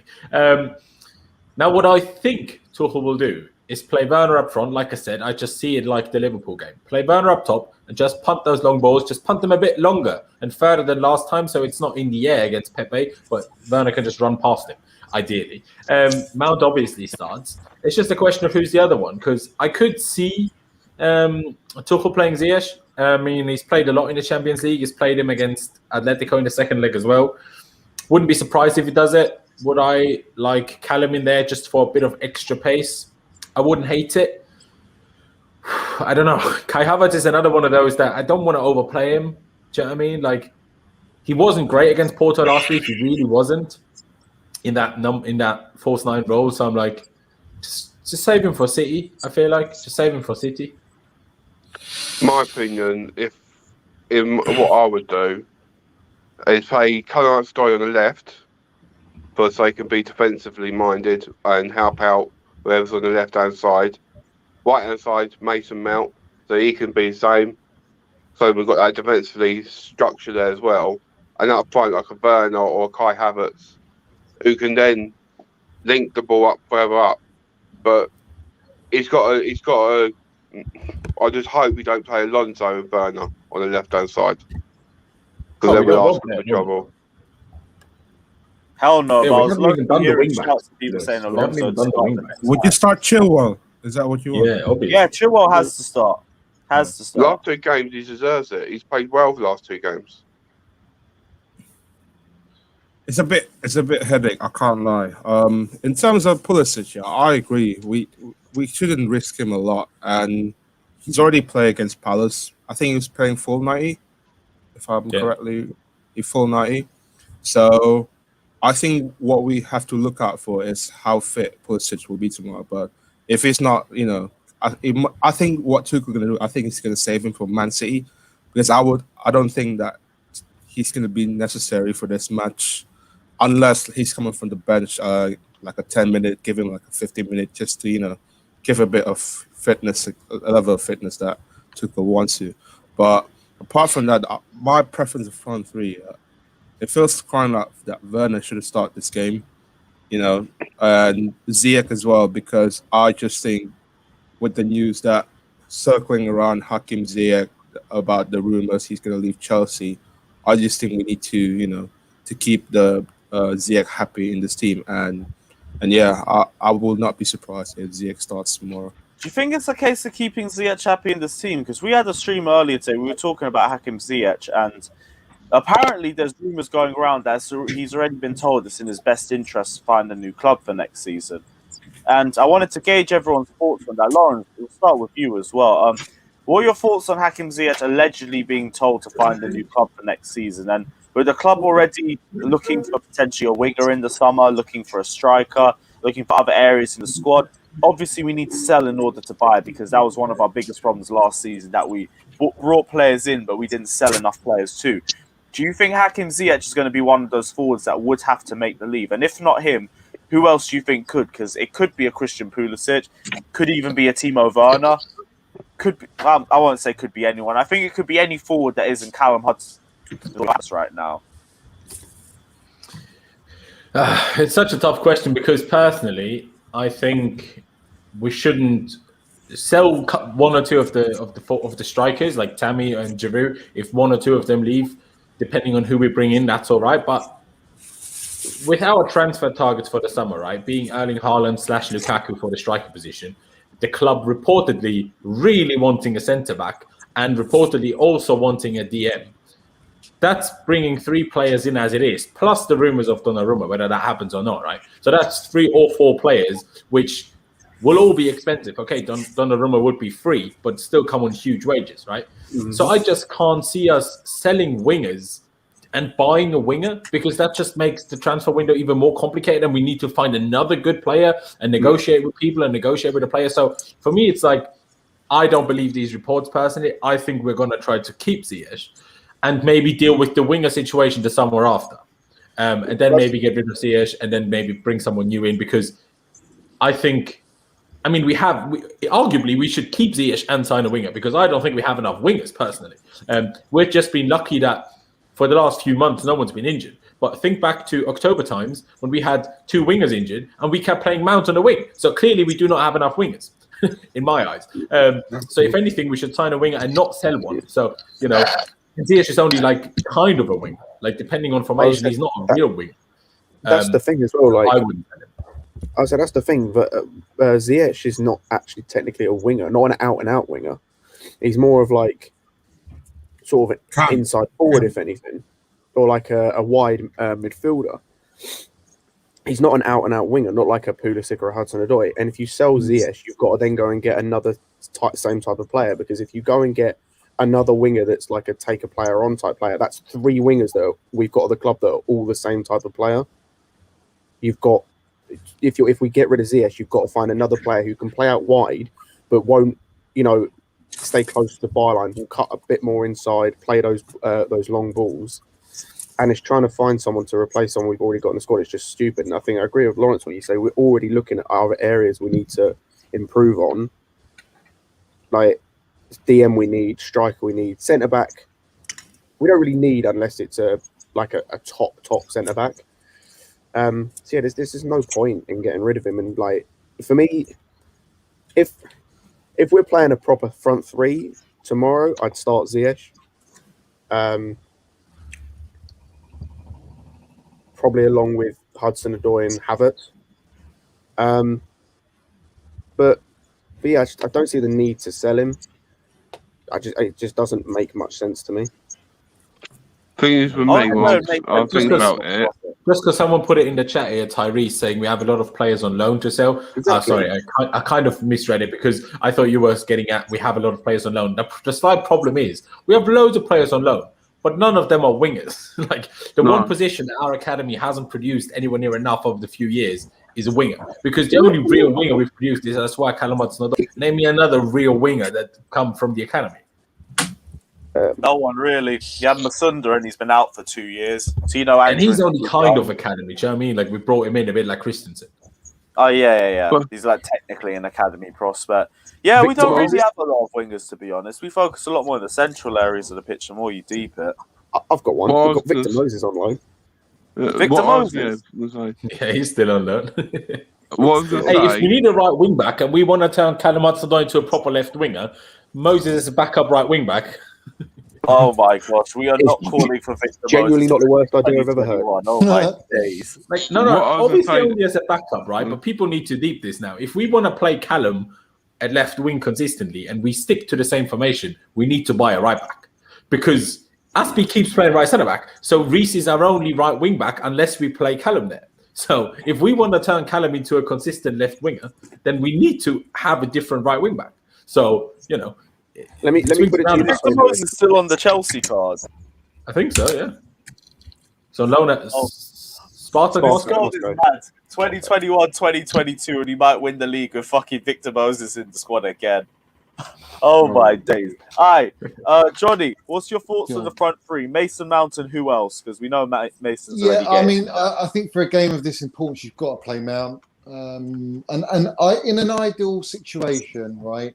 Now, what I think Tuchel will do is play Werner up front. Like I said, I just see it like the Liverpool game. Play Werner up top and just punt those long balls. Just punt them a bit longer and further than last time, so it's not in the air against Pepe, but Werner can just run past him, ideally. Mount obviously starts. It's just a question of who's the other one, because I could see Tuchel playing Ziyech. I mean, he's played a lot in the Champions League. He's played him against Atletico in the second leg as well. Wouldn't be surprised if he does it. Would I like Callum in there just for a bit of extra pace? I wouldn't hate it. I don't know. Kai Havertz is another one of those that I don't want to overplay him. Do you know what I mean? Like, he wasn't great against Porto last week. He really wasn't in that false nine role. So I'm like, just save him for City. I feel like just save him for City. My opinion, what I would do is play Conor Stoy on the left, because they can be defensively minded and help out whoever's on the left hand side. Right hand side, Mason Mount, so he can be the same. So we've got that defensively structure there as well. And up front, like a Werner or a Kai Havertz, who can then link the ball up further up. But he's got a. I just hope we don't play Alonso and Werner on the left hand side, because then we'll ask for trouble. Hell no, Yeah, but I we was haven't even done the hearing wing back. shouts of people saying Alonso to start. Would you start Chilwell? Is that what you want? Yeah, obviously. Yeah, Chilwell has to start. Has to start. Last two games, he deserves it. He's played well the last two games. It's a bit headache. I can't lie. In terms of Pulisic, yeah, I agree. We shouldn't risk him a lot, and he's already played against Palace. I think he was playing full 90, if I'm correctly, full 90. So I think what we have to look out for is how fit Pulisic will be tomorrow. But if it's not, I think what Tuchel going to do, I think he's going to save him for Man City, because I don't think that he's going to be necessary for this match, unless he's coming from the bench, like a 10-minute, give him like a 15-minute, just to give a bit of fitness, a level of fitness that Tuchel wants to. But apart from that, my preference of front three. It feels kind of like that Werner should have started this game, and Ziyech as well, because I just think with the news that circling around Hakim Ziyech about the rumors he's going to leave Chelsea, I just think we need to, to keep the Ziyech happy in this team. And yeah, I will not be surprised if Ziyech starts tomorrow. Do you think it's a case of keeping Ziyech happy in this team? Because we had a stream earlier today. We were talking about Hakim Ziyech, and apparently there's rumours going around that he's already been told it's in his best interest to find a new club for next season. And I wanted to gauge everyone's thoughts on that. Lawrence, we'll start with you as well. What are your thoughts on Hakim Ziyech allegedly being told to find a new club for next season? And with the club already looking for potentially a winger in the summer, looking for a striker, looking for other areas in the squad, obviously we need to sell in order to buy, because that was one of our biggest problems last season, that we brought players in, but we didn't sell enough players too. Do you think Hakim Ziyech is going to be one of those forwards that would have to make the leave? And if not him, who else do you think could? Because it could be a Christian Pulisic, could even be a Timo Werner, could be, I won't say could be anyone. I think it could be any forward that isn't Callum Hudson right now. It's such a tough question, because personally, I think we shouldn't sell one or two of the strikers like Tammy and Giroud. If one or two of them leave, depending on who we bring in, that's all right. But with our transfer targets for the summer, right, being Erling Haaland / Lukaku for the striker position, the club reportedly really wanting a centre-back and reportedly also wanting a DM. That's bringing 3 players in as it is, plus the rumours of Donnarumma, whether that happens or not, right? So that's 3 or 4 players, which will all be expensive. Okay, Donnarumma would be free, but still come on huge wages, right? Mm-hmm. So I just can't see us selling wingers and buying a winger, because that just makes the transfer window even more complicated, and we need to find another good player and negotiate with people and negotiate with the player. So for me, it's like, I don't believe these reports personally. I think we're going to try to keep Ziyech and maybe deal with the winger situation the summer after. And then maybe get rid of Ziyech and then maybe bring someone new in, because I think, arguably we should keep Ziyech and sign a winger, because I don't think we have enough wingers personally. We've just been lucky that for the last few months no one's been injured. But think back to October times when we had 2 wingers injured and we kept playing Mount on the wing. So clearly we do not have enough wingers in my eyes. So if anything, we should sign a winger and not sell one. So, Ziyech is only like kind of a winger. Like depending on formation, he's not a real winger. That's the thing as well. Like I wouldn't sell him. I said, that's the thing. But Ziyech is not actually technically a winger, not an out-and-out winger. He's more of like sort of an inside forward, if anything, or like a wide midfielder. He's not an out-and-out winger, not like a Pulisic or a Hudson-Odoi. And if you sell Ziyech, you've got to then go and get another same type of player, because if you go and get another winger that's like a take a player on type player, that's 3 wingers that we've got at the club that are all the same type of player. You've got, if we get rid of Ziyech, you've got to find another player who can play out wide but won't, stay close to the byline, will cut a bit more inside, play those long balls. And it's trying to find someone to replace someone we've already got in the squad. It's just stupid. And I think I agree with Lawrence when you say we're already looking at other areas we need to improve on. Like DM we need, striker we need, centre back. We don't really need unless it's a top centre back. So yeah, there's no point in getting rid of him. And like for me, if we're playing a proper front 3 tomorrow, I'd start Ziyech. Probably along with Hudson-Odoi and Havertz. But yeah, I don't see the need to sell him. It just doesn't make much sense to me. Thing is with me, I think about it. Just because someone put it in the chat here, Tyrese, saying we have a lot of players on loan to sell. Exactly. Sorry, I kind of misread it, because I thought you were getting at we have a lot of players on loan. The slight problem is we have loads of players on loan, but none of them are wingers. Like one position that our academy hasn't produced anywhere near enough over the few years is a winger, because the only real winger we've produced is Aswa Kalamat's. Name me another real winger that come from the academy. No one really. You had Masunda, and he's been out for 2 years. So and he's only kind of academy. Do you know what I mean? Like we brought him in a bit like Christensen. Oh yeah. He's like technically an academy prospect. Yeah, we don't really have a lot of wingers, to be honest. We focus a lot more in the central areas of the pitch, the more you deep it. I've got one. We've got Victor Moses on loan. Victor Moses? Yeah, he's still on loan. If we need a right wing back and we want to turn Callum Hudson-Odoi into a proper left winger, Moses is a backup right wing back. Oh my gosh, we are not calling for Victor genuinely Moses. Not the worst idea I've ever heard. Oh my days. No, obviously only as a backup, right? But people need to deep this now. If we want to play Callum at left wing consistently and we stick to the same formation, we need to buy a right back, because Aspie keeps playing right centre back. So Reece is our only right wing back unless we play Callum there. So if we want to turn Callum into a consistent left winger, then we need to have a different right wing back. So, let me put it to you this way. Moses is still on the Chelsea card. I think so, yeah. So loan at Spartak Moscow. 2021, 2022, and he might win the league with fucking Victor Moses in the squad again. Oh my days. All right, Johnny, what's your thoughts on the front 3? Mason Mount and who else? Because we know Mason's already getting. I think for a game of this importance, you've got to play Mount. And in an ideal situation, right,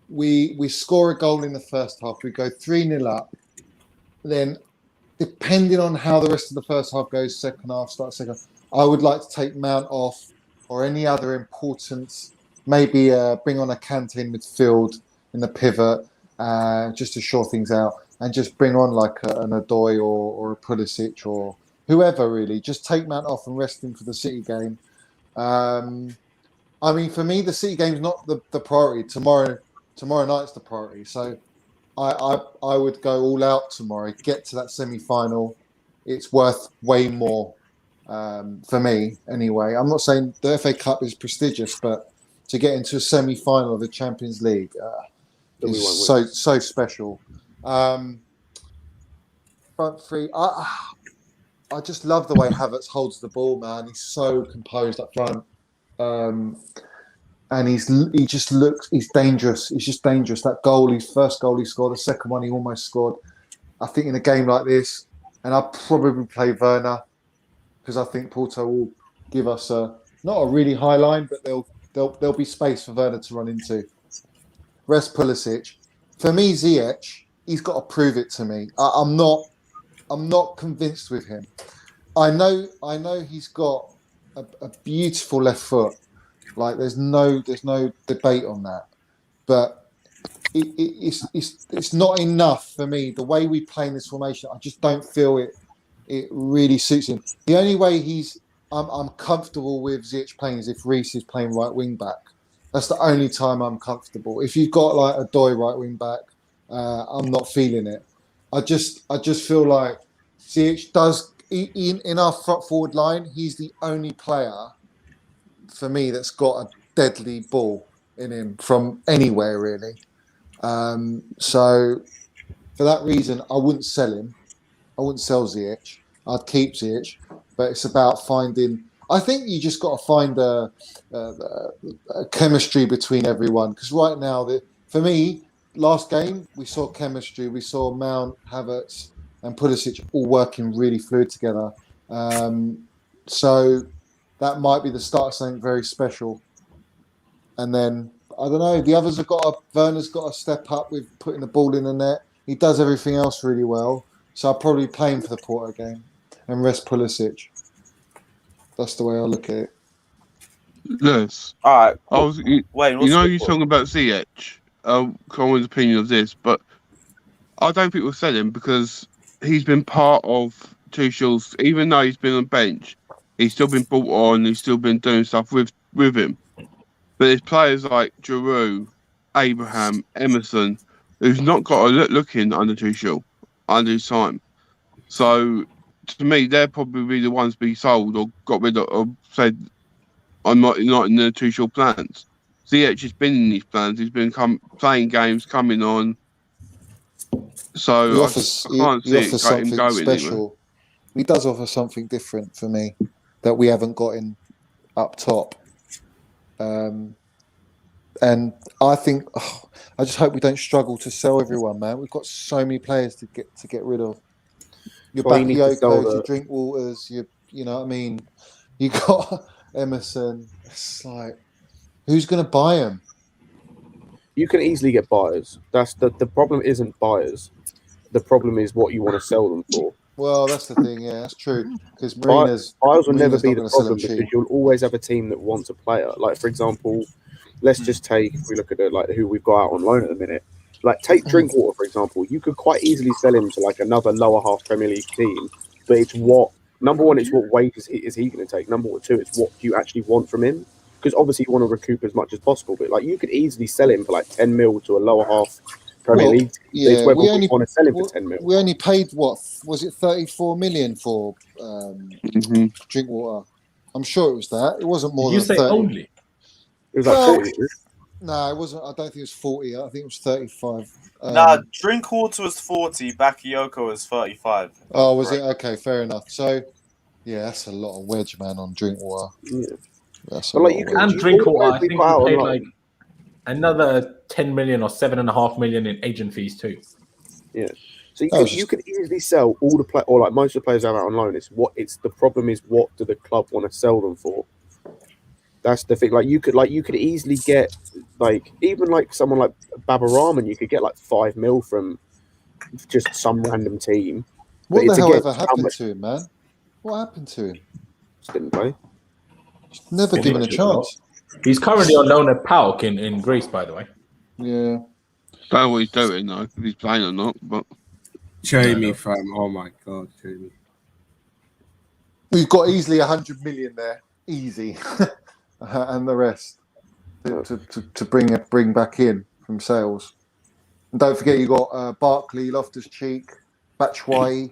we score a goal in the first half, we go 3-0 up, then depending on how the rest of the first half goes, second half, start second, I would like to take Mount off, or any other important, maybe bring on a Kante in midfield in the pivot, just to shore things out, and just bring on like an Odoi or a Pulisic or whoever, really. Just take Mount off and rest him for the City game. For me, the City game's not the priority. Tomorrow night's the priority. So I would go all out tomorrow, get to that semi-final. It's worth way more for me anyway. I'm not saying the FA Cup is prestigious, but to get into a semi-final of the Champions League is so special. Front 3, I just love the way Havertz holds the ball, man. He's so composed up front. and he's dangerous. He's just dangerous. That goal, his first goal he scored, the second one he almost scored. I think in a game like this, and I'll probably play Werner because I think Porto will give us not a really high line, but there'll be space for Werner to run into. Rest Pulisic. For me, Ziyech, he's got to prove it to me. I'm not convinced with him. I know he's got a beautiful left foot. Like there's no debate on that. But it's not enough for me. The way we play in this formation, I just don't feel it really suits him. The only way I'm comfortable with Ziyech playing is if Reece is playing right wing back. That's the only time I'm comfortable. If you've got like a Doy right wing back, I'm not feeling it. I just feel like Ziyech does in our front forward line. He's the only player for me that's got a deadly ball in him from anywhere really. So for that reason, I wouldn't sell him. I wouldn't sell Ziyech. I'd keep Ziyech, but it's about finding. I think you just got to find a chemistry between everyone because right now, for me, last game we saw chemistry. We saw Mount, Havertz, and Pulisic all working really fluid together. So that might be the start of something very special. And then I don't know. The others Werner's got to step up with putting the ball in the net. He does everything else really well. So I'll probably play him for the Porto game and rest Pulisic. That's the way I look at it. Yes. All right. Wayne, you're talking about Ziyech. Colin's opinion of this, but I don't think we'll sell him because he's been part of Tuchel's. Even though he's been on bench, he's still been brought on. He's still been doing stuff with him. But there's players like Giroud, Abraham, Emerson, who's not got a look in under Tuchel under his time. So to me, they're probably the ones to be sold or got rid of, or said, "I'm not in the Tuchel plans." Ziyech has been in these plans. He's been playing games, coming on. So I can't see him going special. anywhere. He does offer something different for me that we haven't got in up top. And I think I just hope we don't struggle to sell everyone, man. We've got so many players to get rid of. Your Bakayokos, your Drinkwaters, you know what I mean. You got Emerson. It's like, who's going to buy them? You can easily get buyers. That's the problem. Isn't buyers. The problem is what you want to sell them for. Well, that's the thing. Yeah, that's true. Because buyers will never be the problem because you'll always have a team that wants a player. Like for example, let's just take if we look at who we've got out on loan at the minute. Like take Drinkwater for example. You could quite easily sell him to like another lower half Premier League team, but it's number one, it's what weight is he going to take. Number two, it's what you actually want from him. Because obviously you want to recoup as much as possible, but like you could easily sell him for like 10 mil to a lower half Premier League. Yeah, we only want to sell him for 10 mil. We only paid what was it 34 million for Drinkwater? I'm sure it was that. It wasn't more than 30. Only? It was like 40. No, it wasn't. I don't think it was 40. I think it was 35. Drinkwater was 40. Bakayoko was 35. Oh, was it? Okay, fair enough. So, yeah, that's a lot of wedge, man, on Drinkwater. Yeah. That's but like you can Drinkwater, I think we paid like another 10 million or 7.5 million in agent fees too. Yeah. So you can easily sell all the or like most of the players out on loan. The problem is what do the club want to sell them for? That's the thing. Like you could easily get like even like someone like Babarahman, you could get like 5 mil from just some random team. What the hell ever happened to him, man? What happened to him? Just didn't play. Never given a chance. He's currently on loan at PAOK in Greece, by the way. Yeah. Don't know what he's doing though, if he's playing or not. But Jamie, fam. Oh my god, Jamie. We've got easily 100 million there, easy, and the rest to bring back in from sales. And don't forget, you got Barkley, Loftus-Cheek, Batshuayi.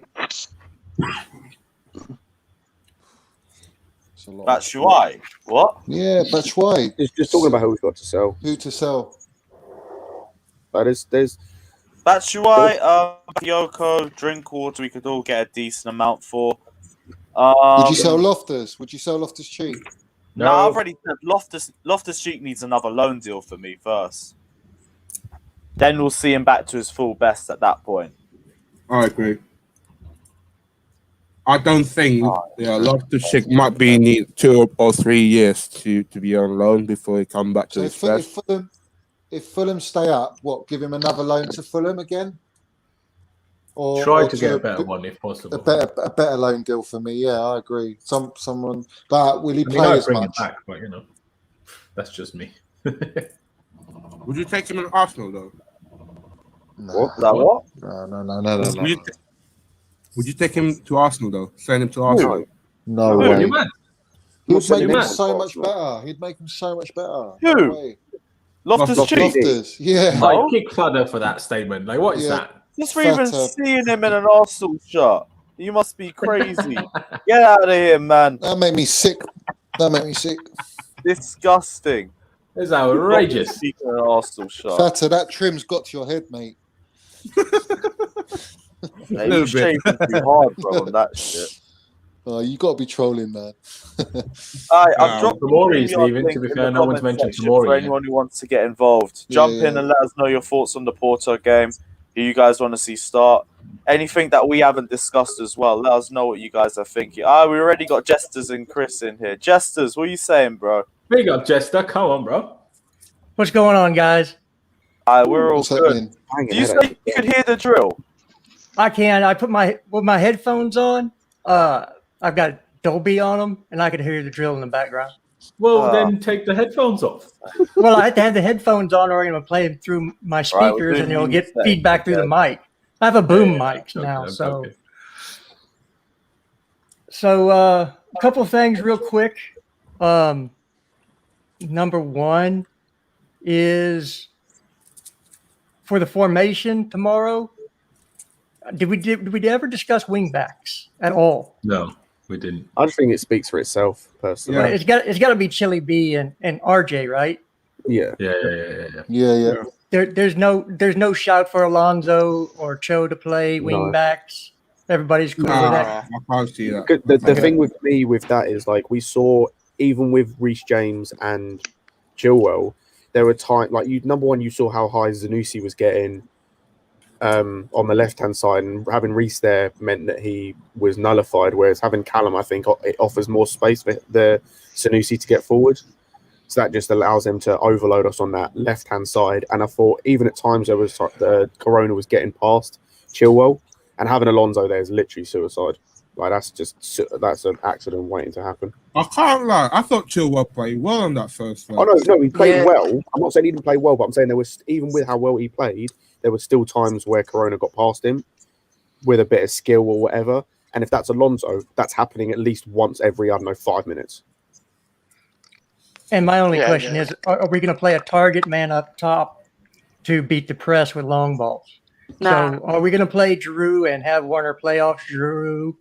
Batshuayi? What? Yeah, Batshuayi. Just talking about who we've got to sell. Who to sell? But there's Batshuayi, Bakayoko, Drinkwater. We could all get a decent amount for. Would you sell Loftus? Would you sell Loftus-Cheek? No, I've already said Loftus-Cheek needs another loan deal for me first. Then we'll see him back to his full best at that point. I agree. I don't think Loftus-Cheek might be need 2 or 3 years to be on loan before he come back to his best. If Fulham stay up, give him another loan to Fulham again? Or try to get a better one if possible. A better loan deal for me. Yeah, I agree. Someone, but will he play I'd as bring much? him back, but that's just me. Would you take him in Arsenal though? No. What? No. Would you take him to Arsenal though? Send him to Arsenal? No way. Who's He'd make him mad? so much better. He'd make him so much better. Who? No way. Loftus-Cheek. Loftus, yeah. I kick fodder for that statement. Like, what is that? Just for even seeing him in an Arsenal shirt. You must be crazy. Get out of here, man. That made me sick. Disgusting. It's outrageous. Speaking of an Arsenal shirt. Fatter, that trim's got to your head, mate. You shaving too hard, bro, on that shit. Oh, you got to be trolling, man. I've dropped Tomori's leaving. To be fair, no one's mentioned Tomori. For anyone who wants to get involved, jump in and let us know your thoughts on the Porto game. Who you guys want to see start? Anything that we haven't discussed as well. Let us know what you guys are thinking. We already got Jesters and Chris in here. Jesters, what are you saying, bro? Big up, Jester. Come on, bro. What's going on, guys? We're all good. Do you say you could hear the drill? I can. I put my headphones on. I've got Dolby on them, and I could hear the drill in the background. Well, then take the headphones off. Well, I have to have the headphones on, or I'm going to play them through my speakers, and it'll get feedback through the mic. I have a boom mic now, so. So, a couple of things real quick. Number one is for the formation tomorrow. Did we ever discuss wing backs at all? No, we didn't. I just think it speaks for itself, personally. Yeah. It's got to be Chili B and RJ, right? Yeah. Yeah. There's no shout for Alonso or Cho to play wing backs. Everybody's cool with that. I can't see that. The thing with me with that is, like, we saw even with Reece James and Chilwell, there were times number one, you saw how high Zanussi was getting on the left hand side, and having Reece there meant that he was nullified. Whereas having Callum, I think, it offers more space for the Zanussi to get forward. So that just allows them to overload us on that left hand side. And I thought even at times there was the Corona was getting past Chilwell, and having Alonso there is literally suicide. Like that's an accident waiting to happen. I can't lie. I thought Chilwell played well on that first. Oh no, he played well. I'm not saying he didn't play well, but I'm saying there was, even with how well he played, there were still times where Corona got past him with a bit of skill or whatever. And if that's Alonso, that's happening at least once every 5 minutes. And my only question is, are we going to play a target man up top to beat the press with long balls? Nah. So are we going to play Giroud and have Werner play off Giroud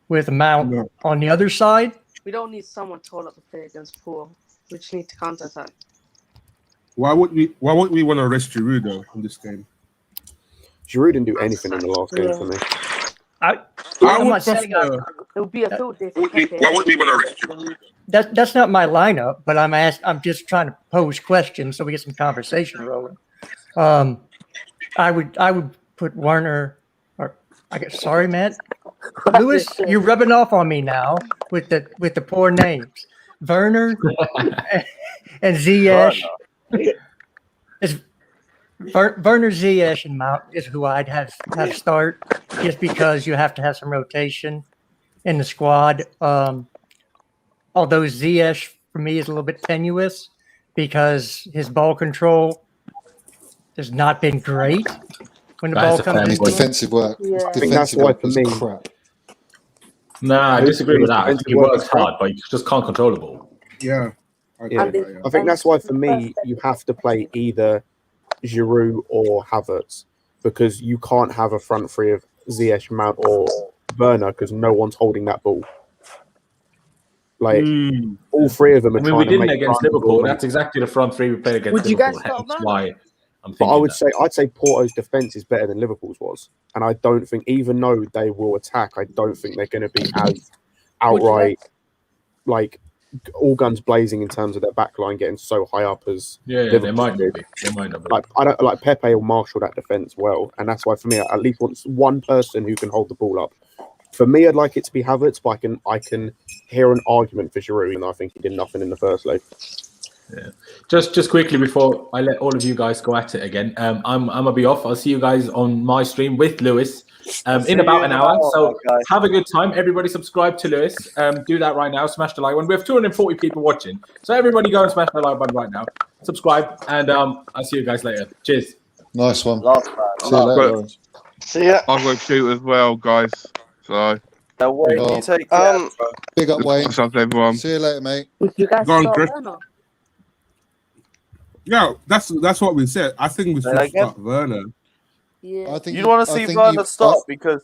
with Mount on the other side? We don't need someone tall up to play against Poor. We just need to counter attack. Why would we want to risk Giroud though in this game? Giroud didn't do anything in the last game for me. I'm not saying It would be a field day. Why would we want to risk Giroud? that's not my lineup, but I'm just trying to pose questions so we get some conversation rolling. I would put Werner, or I guess, sorry, Matt. Lewis, you're rubbing off on me now with the poor names. Werner and Ziyech. Werner, Ziyech, and Mount is who I'd have start, just because you have to have some rotation in the squad. Although Ziyech for me is a little bit tenuous because his ball control has not been great when the ball comes in. His defensive work. Yeah. I think that's why for me. Crap. Nah, I disagree with that. I think he works hard, but you just can't control the ball. Yeah. I think that's why for me you have to play either Giroud or Havertz, because you can't have a front three of Ziyech, Mount, or Werner because no one's holding that ball. Like all three of them are trying we to didn't make against Liverpool. That's exactly the front three we played against Would you Liverpool. guys start That's Werner? why I'm thinking. But I'd say Porto's defense is better than Liverpool's was, and I don't think, even though they will attack, I don't think they're going to be as outright like all guns blazing in terms of their backline getting so high up as Yeah, they Liverpool might did. not be. They might not be. Like I don't like Pepe will marshal that defense well, and that's why for me I at least want one person who can hold the ball up. For me, I'd like it to be Havertz, but I can hear an argument for Giroud, even though I think he did nothing in the first leg. Yeah. Just quickly before I let all of you guys go at it again, I'm gonna be off. I'll see you guys on my stream with Lewis in about an hour. So have a good time. Everybody subscribe to Lewis. Do that right now. Smash the like button. We have 240 people watching, so everybody go and smash the like button right now. Subscribe, and I'll see you guys later. Cheers. Nice one. Last See you later, Lawrence. See ya. I've got to shoot as well, guys. So, no, Wayne, Oh. you take care. Big up, Wayne. what's up, everyone? See you later, mate. Would you guys Go on, start Chris. Werner? Yeah, that's what we said. I think we Say should that again? start Werner. Yeah. I think You want to I see think Werner you- start because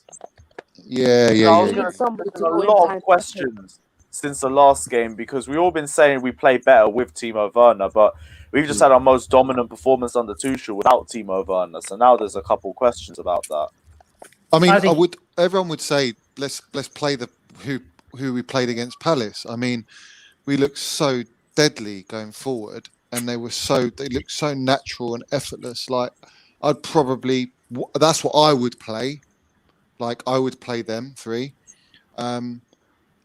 Yeah, I yeah, was yeah. going to Somebody there's to a win lot time. of questions since the last game because we've all been saying we play better with Timo Werner, but we've just had our most dominant performance under Tuchel without Timo Werner. So now there's a couple questions about that. I mean, I think- Everyone would say let's play the who we played against Palace. I mean, we looked so deadly going forward, and they looked so natural and effortless. Like I'd probably that's what I would play. Like I would play them three, and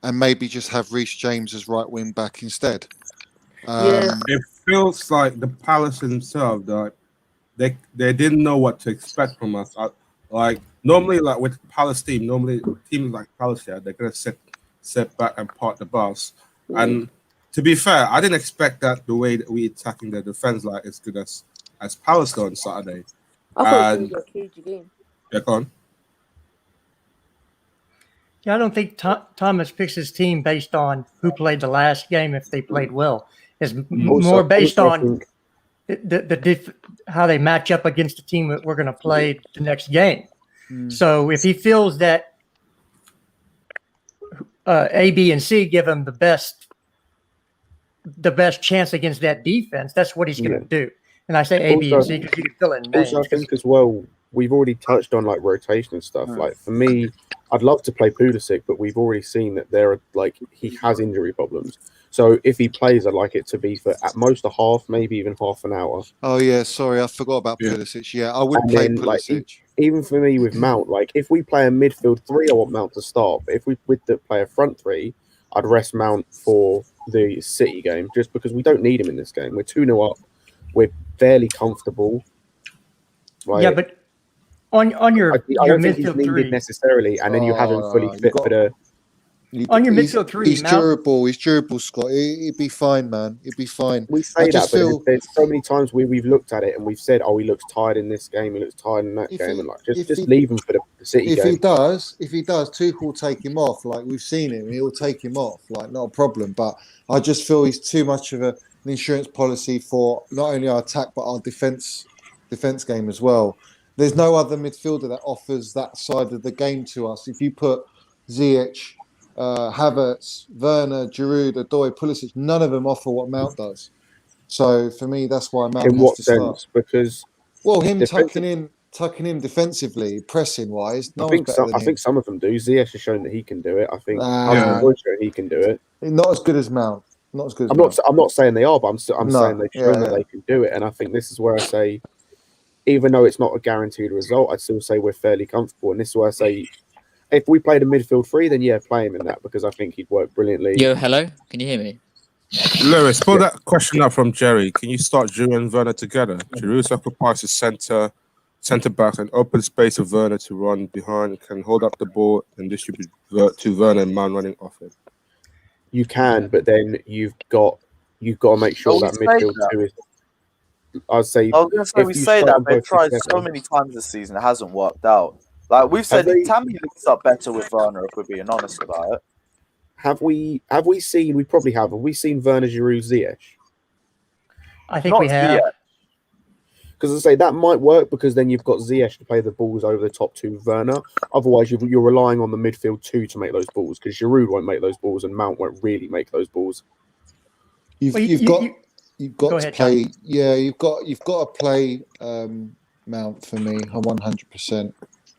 maybe just have Reece James as right wing back instead. Yeah. It feels like the Palace themselves, like they didn't know what to expect from us. Like normally, like with Palace team, normally teams like Palace, they're gonna sit back and park the bus. And to be fair, I didn't expect that the way that we attacking the defense like as good as Palace did on Saturday. I thought it And- was a cagey game. Yeah, go on. Yeah, I don't think Thomas picks his team based on who played the last game if they played well. It's more based I on think how they match up against the team that we're going to play the next game. Mm. So if he feels that A, B, and C give him the best chance against that defense, that's what he's going to do. And I say A, B, and Also- C because you can fill in names. Also, I think as well, we've already touched on like rotation and stuff. Mm. Like for me, I'd love to play Pulisic, but we've already seen that there are like he has injury problems. So if he plays, I'd like it to be for at most a half, maybe even half an hour. Oh yeah, sorry, I forgot about Yeah. Pulisic. Yeah, I would And play then, like, Pulisic. Even for me with Mount, like if we play a midfield three, I want Mount to start. But if we play a front three, I'd rest Mount for the City game just because we don't need him in this game. We're 2-0 up. We're fairly comfortable. Like, Yeah, but on your I don't think he's midfield needed three, necessarily, and then you have him fully you fit got- for the. on your He's- midfield three, he's Mount- durable. He's durable, Scott. He'd be fine, man. He'd be fine. We I say that, just but feel- there's so many times we've looked at it and we've said, "Oh, he looks tired in this game. He looks tired in that If game," he- and like if just he- leave him for the City If game. he does, Tuchel will take him off. Like we've seen him, he'll take him off. Like not a problem. But I just feel he's too much of an insurance policy for not only our attack but our defense game as well. There's no other midfielder that offers that side of the game to us. If you put Ziyech, Havertz, Werner, Giroud, Odoi, Pulisic, none of them offer what Mount does. So for me, that's why Mount In has what to sense? start. Because Well, him Defensive- tucking in defensively, pressing wise. No I one's think better than I him. think some of them do. Ziyech has shown that he can do it. I think Nah. Hudson-Odoi showed he can do it. Not as good as Mount. Not as good as I'm Mount. not saying they are, but I'm No, saying they've shown yeah, that yeah. they can do it. And I think this is where I say, even though it's not a guaranteed result, I'd still say we're fairly comfortable. And this is where I say, if we played a midfield three, then yeah, play him in that because I think he'd work brilliantly. Yo, hello. Can you hear me? Lewis, pull that question up from Jerry. Can you start Giroud and Werner together? Giroud occupies the centre back and open space for Werner to run behind, can hold up the ball and distribute to Werner and man running off it. You can, but then you've got to make sure Oh, that we say midfield that. two is. I'd say I was going to say if we you say start that, them but it both tried together- so many times this season, it hasn't worked out. Like we've said, they- Tammy links up better with Werner if we're being honest about it. Have we seen? We probably have. Have we seen Werner, Giroud, Ziyech? I think Not we have. Ziyech. Because I say that might work because then you've got Ziyech to play the balls over the top to Werner. Otherwise, you're relying on the midfield two to make those balls because Giroud won't make those balls and Mount won't really make those balls. You've Well, got go to ahead, play. John. Yeah, you've got to play Mount for me. 100%.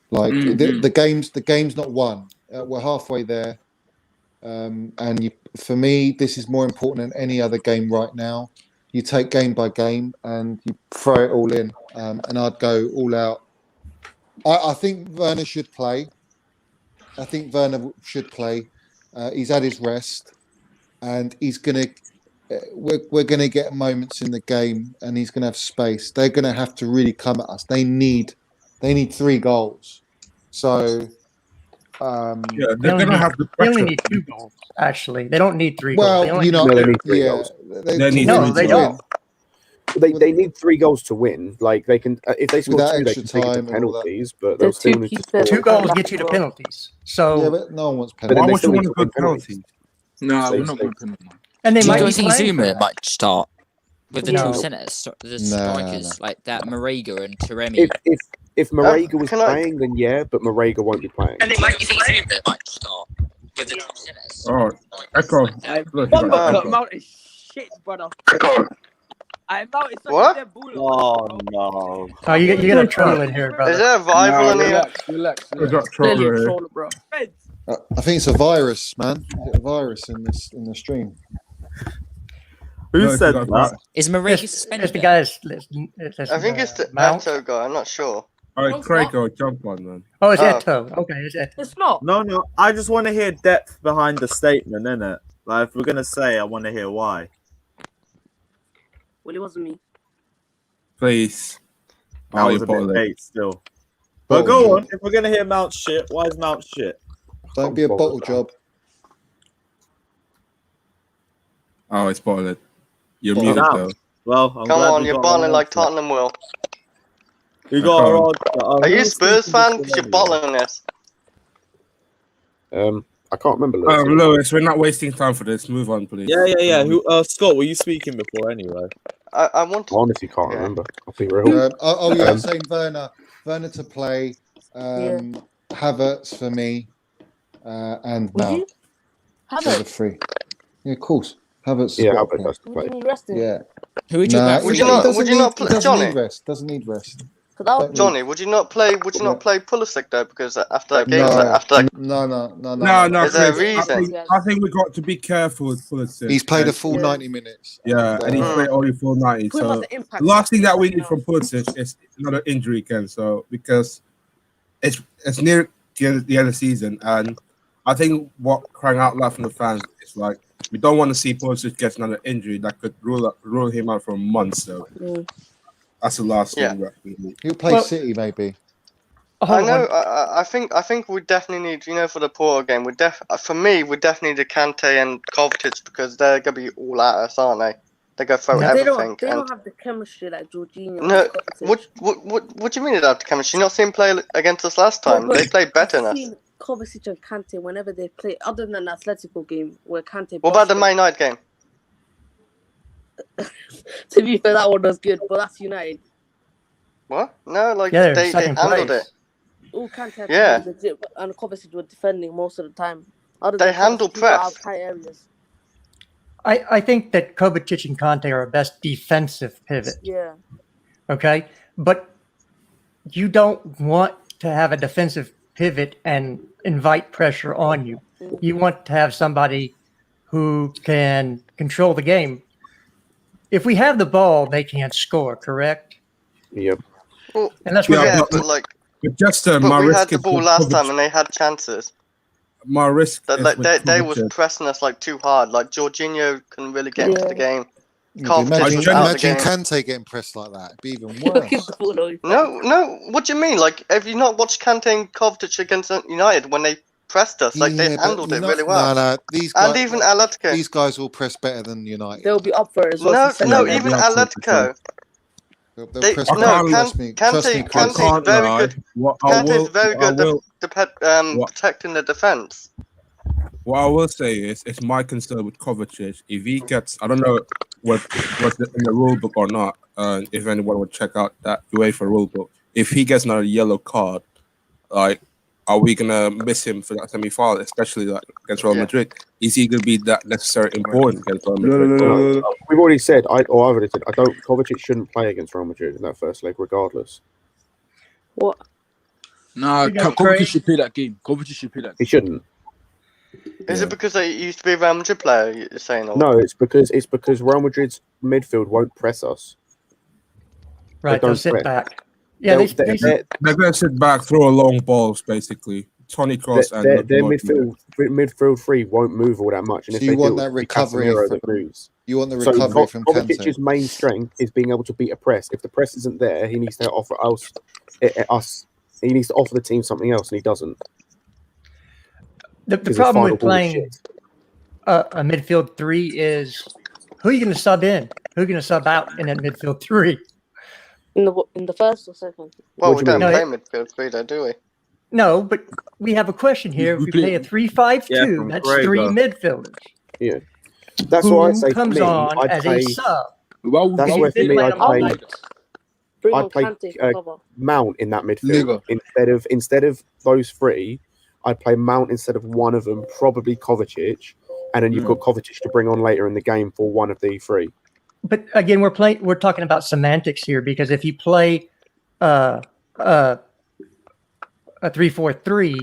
Like the game's not won. We're halfway there. and for me, this is more important than any other game right now. You take game by game and you throw it all in, and I'd go all out. I think Werner should play. He's had his rest, and he's gonna. We're gonna get moments in the game, and he's gonna have space. They're gonna have to really come at us. They need 3 goals. So. Yeah, they're gonna have the They only pressure. need 2 goals. Actually, they don't need 3 goals. Well, They only you know, No, they need 3 yeah, goals. They need No, three they to don't. They need 3 goals to win. Like they can, if they score Without 2, they extra can take it time to and all that. penalties. But The they'll still two need to keepers. score. 2 goals get you to penalties. So, Yeah, but no one wants But then Why penalties. they would still you need want to to win go penalties? No, They- we're not they- going penalty. and they Do you might be guys think playing for Zuma that. might start with the No. two centres, the No, strikers like that, Marega and Taremi? If Marega was can I- playing, then yeah, but Marega won't be playing. Do you think Zuma might start with the two centres? Oh, Echo. Look, you got Echo. Mount is shit, brother. Mount is such What? a dead ball. Oh no! Oh, you got a troll in here, Is brother. there a rival in here? Relax. We got Clearly Troller a here. troller, bro. I think it's a virus, man. Is it a virus in the stream? Who Look, said you got that? Echo. Is Marega It's suspended? the then? guys. I think it's the Mount. Eto guy. I'm not sure. All right, Craig, go jump on, man. Oh, it's Oh. Eto. Okay, it's Eto. It's not. No. I just want to hear depth behind the statement, innit? Like, if we're gonna say, I want to hear why. Well, it wasn't me. Please. That Oh, was you a bit bottled it. late still. But go on. If we're gonna hear Mount shit, why is Mount shit? Don't be a bottle job. Oh, it's bottled. You're Bottled. muted, Now. though. Well, I'm Come glad on, we you're got balling our like answer. Tottenham will. We got our Okay. answer. Are you a who's Spurs speaking fan? this Because you're anyway? bottling this. I can't remember. Lewis. Lewis, we're not wasting time for this. Move on, please. Yeah. Who? Scott, were you speaking before anyway? I want I to. honestly can't Yeah. remember. I'll be real. I'm saying Werner to play. Havertz for me, and Would Mount. you? So the Havertz? 3. Yeah, of course. Havertz. Yeah, got to Albert play. has to Would play. you need resting? Yeah. Who would you Nah, back Would for you you? not- doesn't would you need- not play- doesn't Johnny? need rest. Doesn't need rest. Because I Don't would. Johnny, would you not play? Would you not play Pulisic though? Because after that game, No. No, Is there a Chris, reason? I think we got to be careful with Pulisic. He's played a And- full Yeah. 90 minutes. Yeah, and he's Mm. played only full 90. Put him as So an impact. the last thing that we need now. from Pulisic is another injury again. So because it's near the end of the season, and I think what crying out loud from the fans is like we don't want to see Pulisic get another injury that could rule him out for months. So that's the last thing that we need. He'll play Well- City maybe. I know. I think we definitely need. For the Porto game, for me, we definitely need Kante and Kovacic because they're gonna be all at us, aren't they? They go throw They everything. don't. They don't have the chemistry like Jorginho. No, and Kovacic. what do you mean they don't have the chemistry? You not seen play against us last time? But They played better than I've us. seen Kovacic and Kante whenever they play, other than the Atletico game where Kante. What about the busted. Man United game? To be fair, that one was good, but that's United. What? No, like Yeah, they're they second handled place. it. All Kante had Yeah. to do was legit, and Kovacic were defending most of the time. Other They than handle Kovacic, he got press. out of tight areas. I think that Kovacic and Conte are our best defensive pivot. Yeah. Okay, but you don't want to have a defensive pivot and invite pressure on you. You want to have somebody who can control the game. If we have the ball, they can't score, correct? Yep. Well, And that's Yeah, what yeah, but- but like, But just but my we risk had the is ball with last time Kovacic. and they had chances. My risk That is like with they was Kovacic. pressing us like too hard. Like Jorginho couldn't really get into Yeah. the game. Yeah, Kovacic imagine was out of the imagine game. Kante getting pressed like that. It'd be even Look worse. at the ball away. No. What do you mean? Like, have you not watched Kante and Kovacic against United when they pressed us? Like they Yeah, but handled it not- really well. No, these guys, And even Atletico. these guys will press better than United. They'll be up for it as well. No, for second no, leg. even Yeah, yeah, Atletico. They'll They, press I no, better. can't- Trust me, Kante's I Chris. can't very lie. good. What I Kante's will, very good What? protecting the defense. What I will say is, it's my concern with Kovacic. If he gets, I don't know what's in the rule book or not. If anyone would check out that UEFA rule book, if he gets another yellow card, like, are we gonna miss him for that semi-final, especially like against Real Yeah. Madrid? Is he gonna be that necessary important against Real Madrid? We've already said, I've already said, Kovacic shouldn't play against Real Madrid in that first leg, regardless. What? Nah, You got Kovacic Craig. should play that game. Kovacic should play that He game. shouldn't. Is it because they used to be a Real Madrid player? You're saying? Or? No, it's because Real Madrid's midfield won't press us. Right, they'll sit back. Yeah, they're going to sit back, throw long balls, basically. Tony Cross and their midfield three won't move all that much. And So if you they want do, that it'll be recovery Casemiro from- that moves. You want the recovery from Kovacic's Kante. main strength is being able to beat a press. If the press isn't there, he needs to offer us. He needs to offer the team something else, and he doesn't. The problem with playing a midfield three is who are you going to sub in? Who are you going to sub out in that midfield three? In the first or second? Well, we don't play midfield three, though, do we? No, but we have a question here. If we play a 3-5-2, that's three midfielders. Yeah, that's why I say comes for me, on I'd as play, a sub. That's why for me, I'd play cover. Mount in that midfield instead of those three. I'd play Mount instead of one of them, probably Kovacic, and then you've got Kovacic to bring on later in the game for one of the three. But again, we're talking about semantics here, because if you play a 3-4-3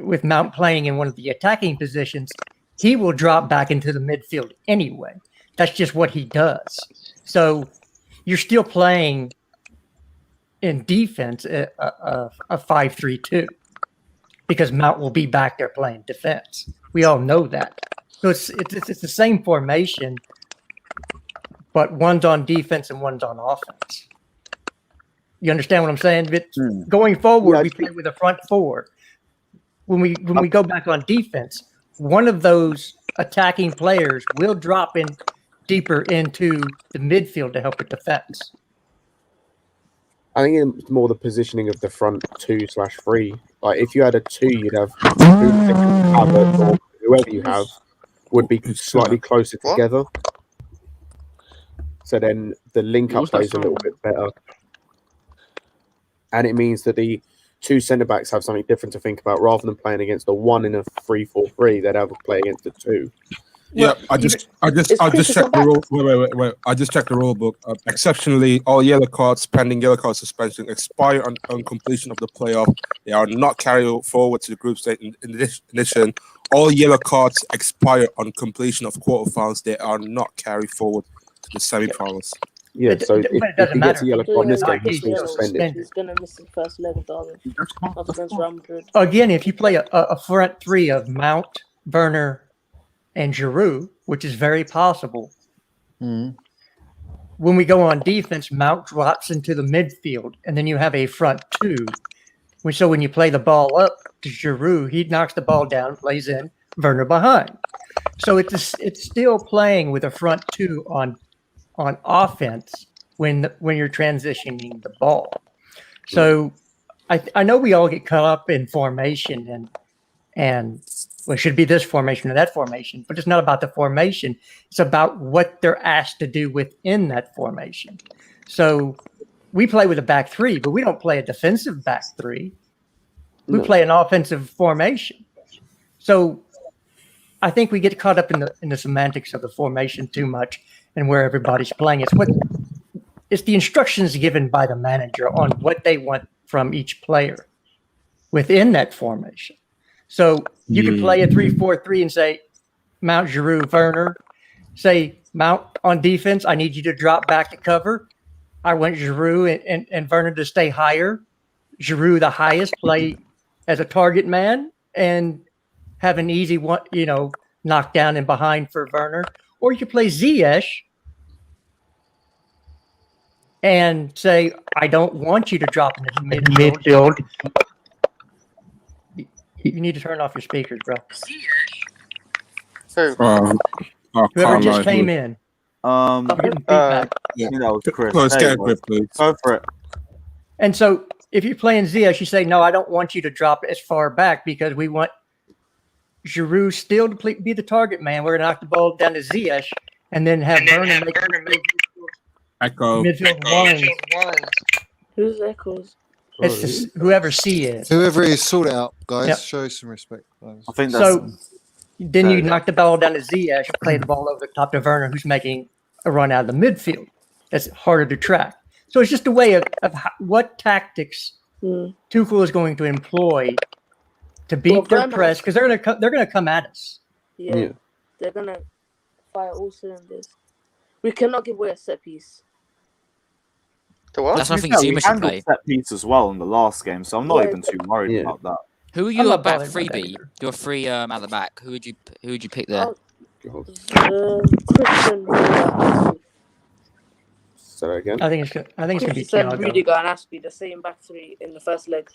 with Mount playing in one of the attacking positions, he will drop back into the midfield anyway. That's just what he does. So you're still playing in defense a 5-3-2 because Mount will be back there playing defense. We all know that. So it's the same formation, but one's on defense and one's on offense. You understand what I'm saying? But going forward, we play with a front four. When we go back on defense, one of those attacking players will drop in deeper into the midfield to help with defense. I think it's more the positioning of the front 2/3. Like if you had a 2, you'd have Havertz or whoever you have would be slightly closer together. So then the link up plays a little bit better. And it means that the two centre backs have something different to think about rather than playing against the one in a 3-4-3. They'd have to play against the two. Yeah, I just checked the rule. Wait. I just checked the rule book. Exceptionally, all yellow cards, pending yellow card suspension, expire on completion of the playoff. They are not carried forward to the group stage. In addition, all yellow cards expire on completion of quarterfinals. They are not carried forward to the semi-finals. Yeah, so if he gets a yellow card in this game, he's still suspended. He's going to miss the first leg of the other against Real Madrid. Again, if you play a front three of Mount, Werner, and Giroud, which is very possible. When we go on defense, Mount drops into the midfield, and then you have a front two. So when you play the ball up to Giroud, he knocks the ball down, plays in, Werner behind. So it's still playing with a front two on offense when you're transitioning the ball. So I know we all get caught up in formation and well, it should be this formation or that formation, but it's not about the formation. It's about what they're asked to do within that formation. So we play with a back three, but we don't play a defensive back three. We play an offensive formation. So I think we get caught up in the semantics of the formation too much and where everybody's playing. It's the instructions given by the manager on what they want from each player within that formation. So you can play a 3-4-3 and say, Mount, Giroud, Werner. Say, Mount on defense, I need you to drop back to cover. I want Giroud and Werner to stay higher. Giroud, the highest, play as a target man and have an easy one, knockdown and behind for Werner. Or you can play Ziyech and say, I don't want you to drop in the midfield. You need to turn off your speakers, bro. Whoever just came in. That was Chris. Go for it. And so if you're playing Ziyech, you say, no, I don't want you to drop as far back because we want Giroud still to be the target man. We're going to knock the ball down to Ziyech and then have Werner make midfield ones. Who's Echoes? It's just whoever C is. Whoever is, sort it out, guys. Yep. Show some respect. Guys. I think that's so. Then you knock the ball down to Ziyech, play the ball over the top to Werner, who's making a run out of the midfield. That's harder to track. So it's just a way of what tactics Tuchel is going to employ to beat Well, their Burma- press because they're gonna come at us. Yeah, they're gonna fire all cylinders. We cannot give away a set piece. To what? That's To what I be think fair, Zuma we should handled play. set piece as well in the last game, so I'm not Yeah, even too worried Yeah. about that. Who are I'm you not at back bothered by three that B? either. You're three at the back. Who would you pick there? Oh, Christian Rudiger. Say that again. I think it's gonna be Christian Thiago. Rudiger and Aspie, the same back three in the first leg.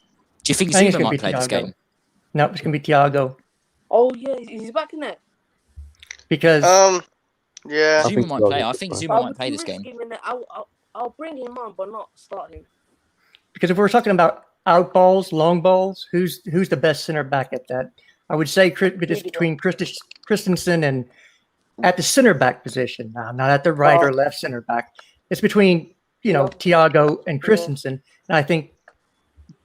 Do you think I think it's Zuma gonna be might play this Thiago. game? No, it's gonna be Thiago Oh yeah, he's back in there. because Yeah. I Zuma think might Thiago play. I could think play. Zuma might play this game. I'll bring him on, but not start him. if we're talking about out balls, long balls, who's the best center back at that? I would say it's between Christensen and at the center back position, not at the right or left center back. It's between Thiago and Christensen, and I think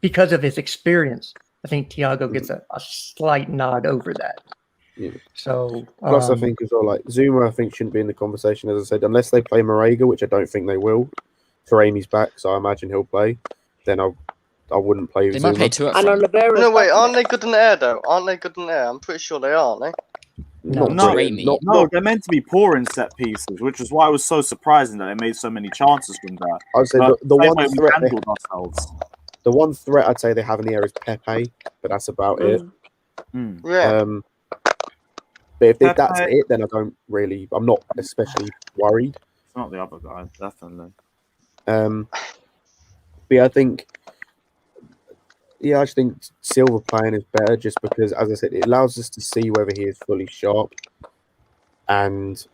because of his experience, I think Thiago gets a slight nod over that. Yeah. So Plus, I think as well, like Zuma, I think shouldn't be in the conversation, as I said, unless they play Marega, which I don't think they will. Taremi's back, so I imagine he'll play. Then I wouldn't play They Zuma. might play two up And on front. Libero. No, wait, aren't they good in the air, though? Aren't they good in the air? I'm pretty sure they are, aren't they? No. Not Taremi. brilliant. No, they're meant to be poor in set pieces, which is why it was so surprising that they made so many chances from there. I'd say But the same one way we threat handled ourselves. the one threat I'd say they have in the air is Pepe, but that's about it. Yeah. But if Pepe- that's it, then I'm not especially worried. It's not the other guy, definitely. But yeah, I just think Silva playing is better just because, as I said, it allows us to see whether he is fully sharp. And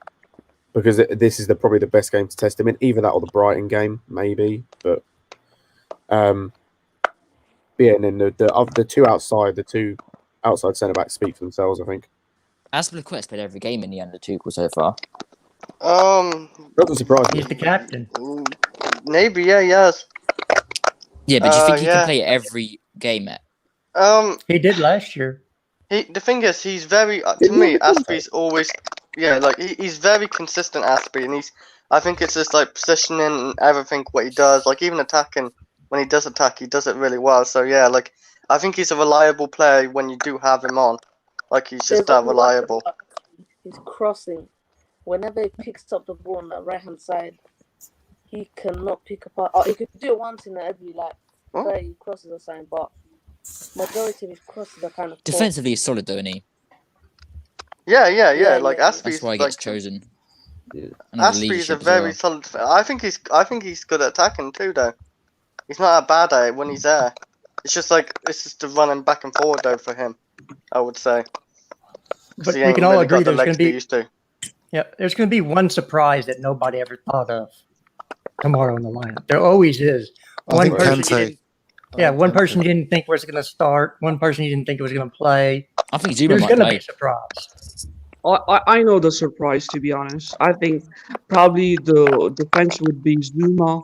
because this is probably the best game to test him in, either that or the Brighton game, maybe. But yeah, and then the two outside centre backs speak for themselves, I think. Azpilicueta's played every game in the under Tuchel so far. Doesn't surprise me. he's the captain. Maybe, yeah, yes. Yeah, but do you think he yeah. can play every game? He did last year. The thing is, he's very to me. Aspie's always, he's very consistent. Aspie, and I think it's just like positioning and everything what he does. Like even attacking, when he does attack, he does it really well. So yeah, like I think he's a reliable player when you do have him on. Like he's just that reliable. He's crossing. Whenever he picks up the ball on the right hand side, he cannot pick up. He could do it once in every 30 crosses or something, but majority of his crosses are kind of Defensively, he's solid, though, isn't he? Yeah. Like Aspie's That's why he gets chosen. Yeah. Aspie's a very solid. I think he's good at attacking too, though. He's not that bad at it when he's there. It's just the running back and forward though for him, I would say. But we can all really agree got the there's going legs to they be used to. there's going to be one surprise that nobody ever thought of tomorrow in the lineup. There always is. I think person Kante. one person you didn't think was going to start. One person you didn't think was going to play. I think Zuma There's might going to play. be a surprise. I know the surprise, to be honest. I think probably the defense would be Zuma,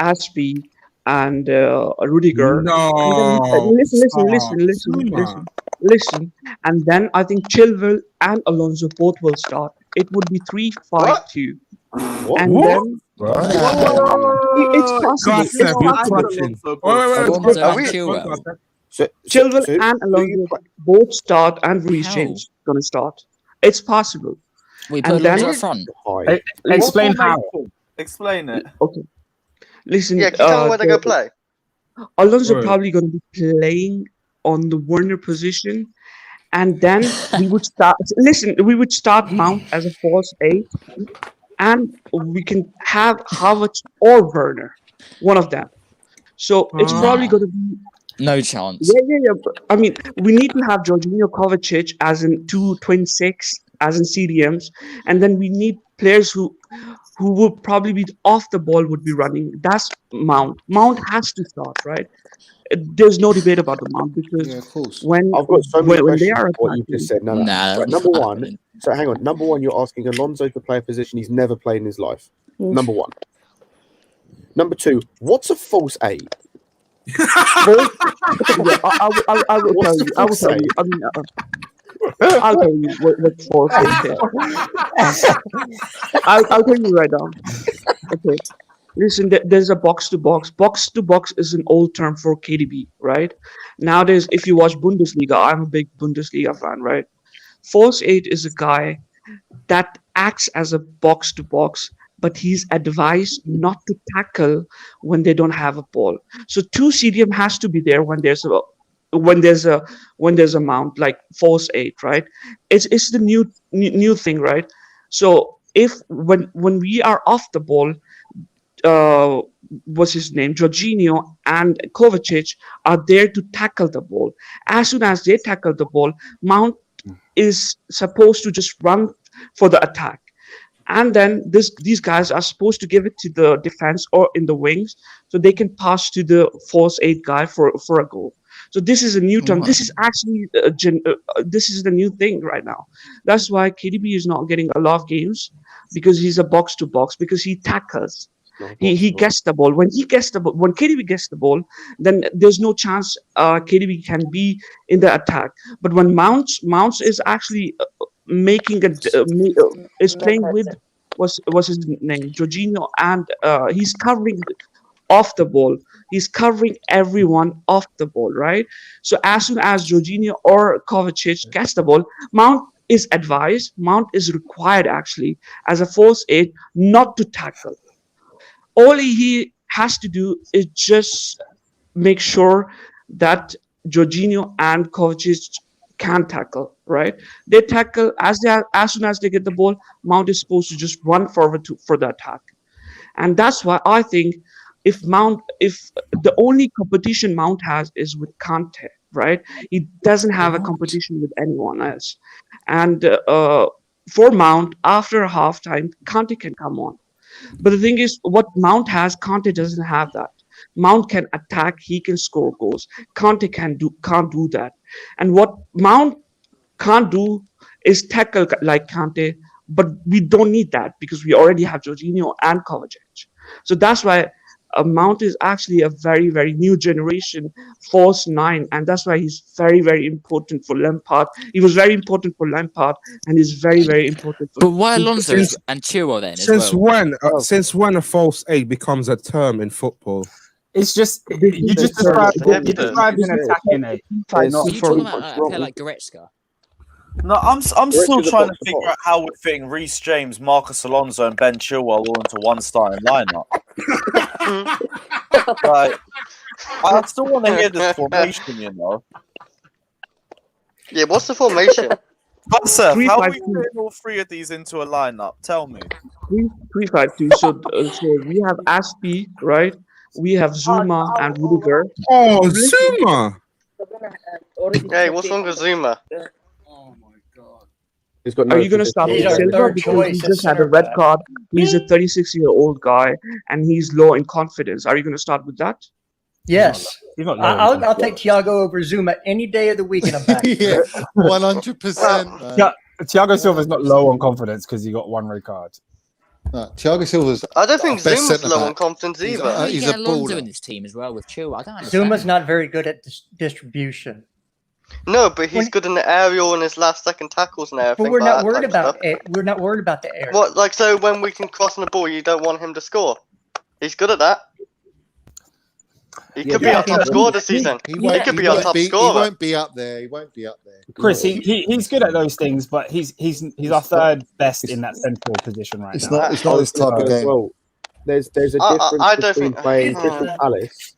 Aspie, and Rudiger. No. And then, listen. And then I think Chilwell and Alonso both will start. It would be 3-5-2. And then it's possible. Gossip, you're clutching. Alonso and Chilwell. Chilwell and Alonso both start, and Reece James gonna start. It's possible. We put And Alonso then- up front. Explain how. Explain it. Okay. Listen. Yeah, can you tell me where they're gonna play? Alonso Right. probably going to be playing on the Werner position, and then we would start. Listen, we would start Mount as a false 8, and we can have Havertz or Werner, one of them. So it's probably going to be No chance. yeah. I mean, we need to have Jorginho, Kovacic as in 226 as in CDMs, and then we need players who would probably be off the ball would be running. That's Mount. Mount has to start, right? There's no debate about the Mount because Yeah, of course. when I've got so many when they questions are on what you just said. No. Nah, Right, number one. So hang on. Number one, you're asking Alonso to play a position he's never played in his life. Number one. Number two, what's a false 8? I will tell you. I will tell you. I mean, I'll tell you what false is. I'll tell you right now. Okay. Listen, there's a box to box. Box to box is an old term for KDB, right? Nowadays, if you watch Bundesliga, I'm a big Bundesliga fan, right? False 8 is a guy that acts as a box to box, but he's advised not to tackle when they don't have a ball. So two CDM has to be there when there's a mount like false 8, right? It's the new thing, right? So if when we are off the ball, what's his name, Jorginho and Kovacic are there to tackle the ball. As soon as they tackle the ball, Mount is supposed to just run for the attack. And then these guys are supposed to give it to the defense or in the wings so they can pass to the false 8 guy for a goal. So this is a new term. This is actually this is the new thing right now. That's why KDB is not getting a lot of games, because he's a box to box, because he tackles. He gets the ball. When KDB gets the ball, then there's no chance KDB can be in the attack. But when Mounts is actually is playing with what's his name, Jorginho, and he's covering off the ball. He's covering everyone off the ball, right? So as soon as Jorginho or Kovacic gets the ball, Mount is advised, Mount is required actually as a false 8 not to tackle. All he has to do is just make sure that Jorginho and Kovacic can tackle, right? They tackle as soon as they get the ball. Mount is supposed to just run forward for the attack, and that's why I think if the only competition Mount has is with Kante, right? He doesn't have a competition with anyone else, and for Mount after halftime, Kante can come on. But the thing is, what Mount has, Kante doesn't have that. Mount can attack, he can score goals. Kante can't do that. And what Mount can't do is tackle like Kante, but we don't need that because we already have Jorginho and Kovacic. So that's why Mount is actually a very, very new generation false 9, and that's why he's very, very important for Lampard. He was very important for Lampard, and he's very, very important for. But why Alonso and Chilwell then? Since when a false 8 becomes a term in football? It's just you described an attacking 8. Are you talking about a player like Goretzka? No, I'm still trying to figure out how we're fitting Reece James, Marcus Alonso, and Ben Chilwell all into one starting lineup. Like, I still want to hear this formation, you know. Yeah, what's the formation? Seth, how are we putting all three of these into a lineup? Tell me. 3-5-2. So we have Aspie, right? We have Zuma and Rudiger. Oh, Zuma! Hey, what's wrong with Zuma? He's got Are you going to stop Silva because he just had a red card? He's a 36-year-old guy and he's low in confidence. Are you going to start with that? Yes. I'll take Thiago over Zuma any day of the week in a back. Yeah, 100%. Thiago Silva's not low on confidence because he got one red card. No, Thiago Silva's. I don't think Zuma's low on confidence either. He's a baller in this team as well with Chilwell. I don't understand. Zuma's not very good at distribution. No, but he's good in the aerial and his last second tackles and everything. But we're not worried about it. We're not worried about the air. What, like, so when we can cross on the ball, you don't want him to score? He's good at that. He could be our top scorer this season. He could be our top scorer. He won't be up there. He won't be up there. Chris, he's good at those things, but he's our third best in that central position right now. It's not this type of game. Well, there's a difference between playing Crystal Palace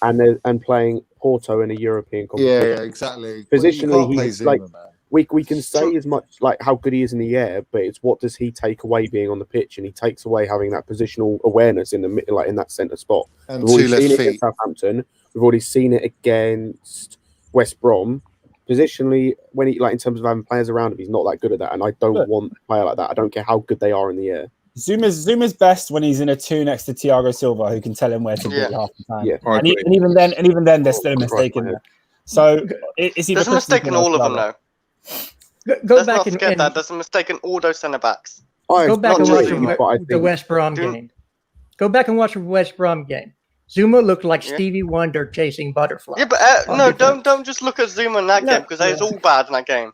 and playing Porto in a European competition. Yeah, exactly. Positionally, he's like we can say as much like how good he is in the air, but it's what does he take away being on the pitch, and he takes away having that positional awareness in the middle, like in that centre spot. And we've already seen it feet. against Southampton. We've already seen it against West Brom. Positionally, when he in terms of having players around him, he's not that good at that, and I don't want a player like that. I don't care how good they are in the air. Zuma's best when he's in a 2 next to Thiago Silva, who can tell him where to be half the time. Yeah, and even then, there's still a mistake in there. So is he? There's a mistake in all of them, though. Let's not forget that there's a mistake in all those centre backs. Go back and watch the West Brom game. Go back and watch the West Brom game. Zuma looked like Stevie Wonder chasing butterflies. Yeah, but don't just look at Zuma in that game because they was all bad in that game.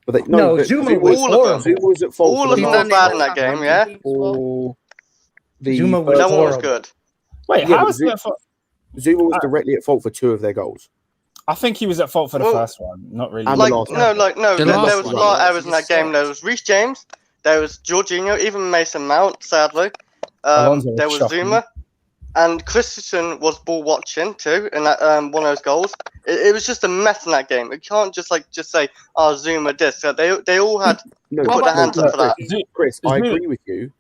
But Zuma was all of them. Zuma was at fault. All of them were bad in that game, yeah. Zuma was No one was horrible. good. Wait, Yeah, how but is he at fault? Zuma was directly at fault for 2 of their goals. I think he was at fault for the Well, first one. Not really. And Like the last no, one. like no. The There last was a one, lot of yeah, errors he in that just game. There sucked. was Reece James. There was Jorginho, even Mason Mount. Sadly, Alonso was there was shocking. Zuma, and Christensen was ball watching too in that one of those goals. It was just a mess in that game. You can't just say, "Oh, Zuma this." So they all had No, put their hands up for that. Chris, I Zuma- agree with you.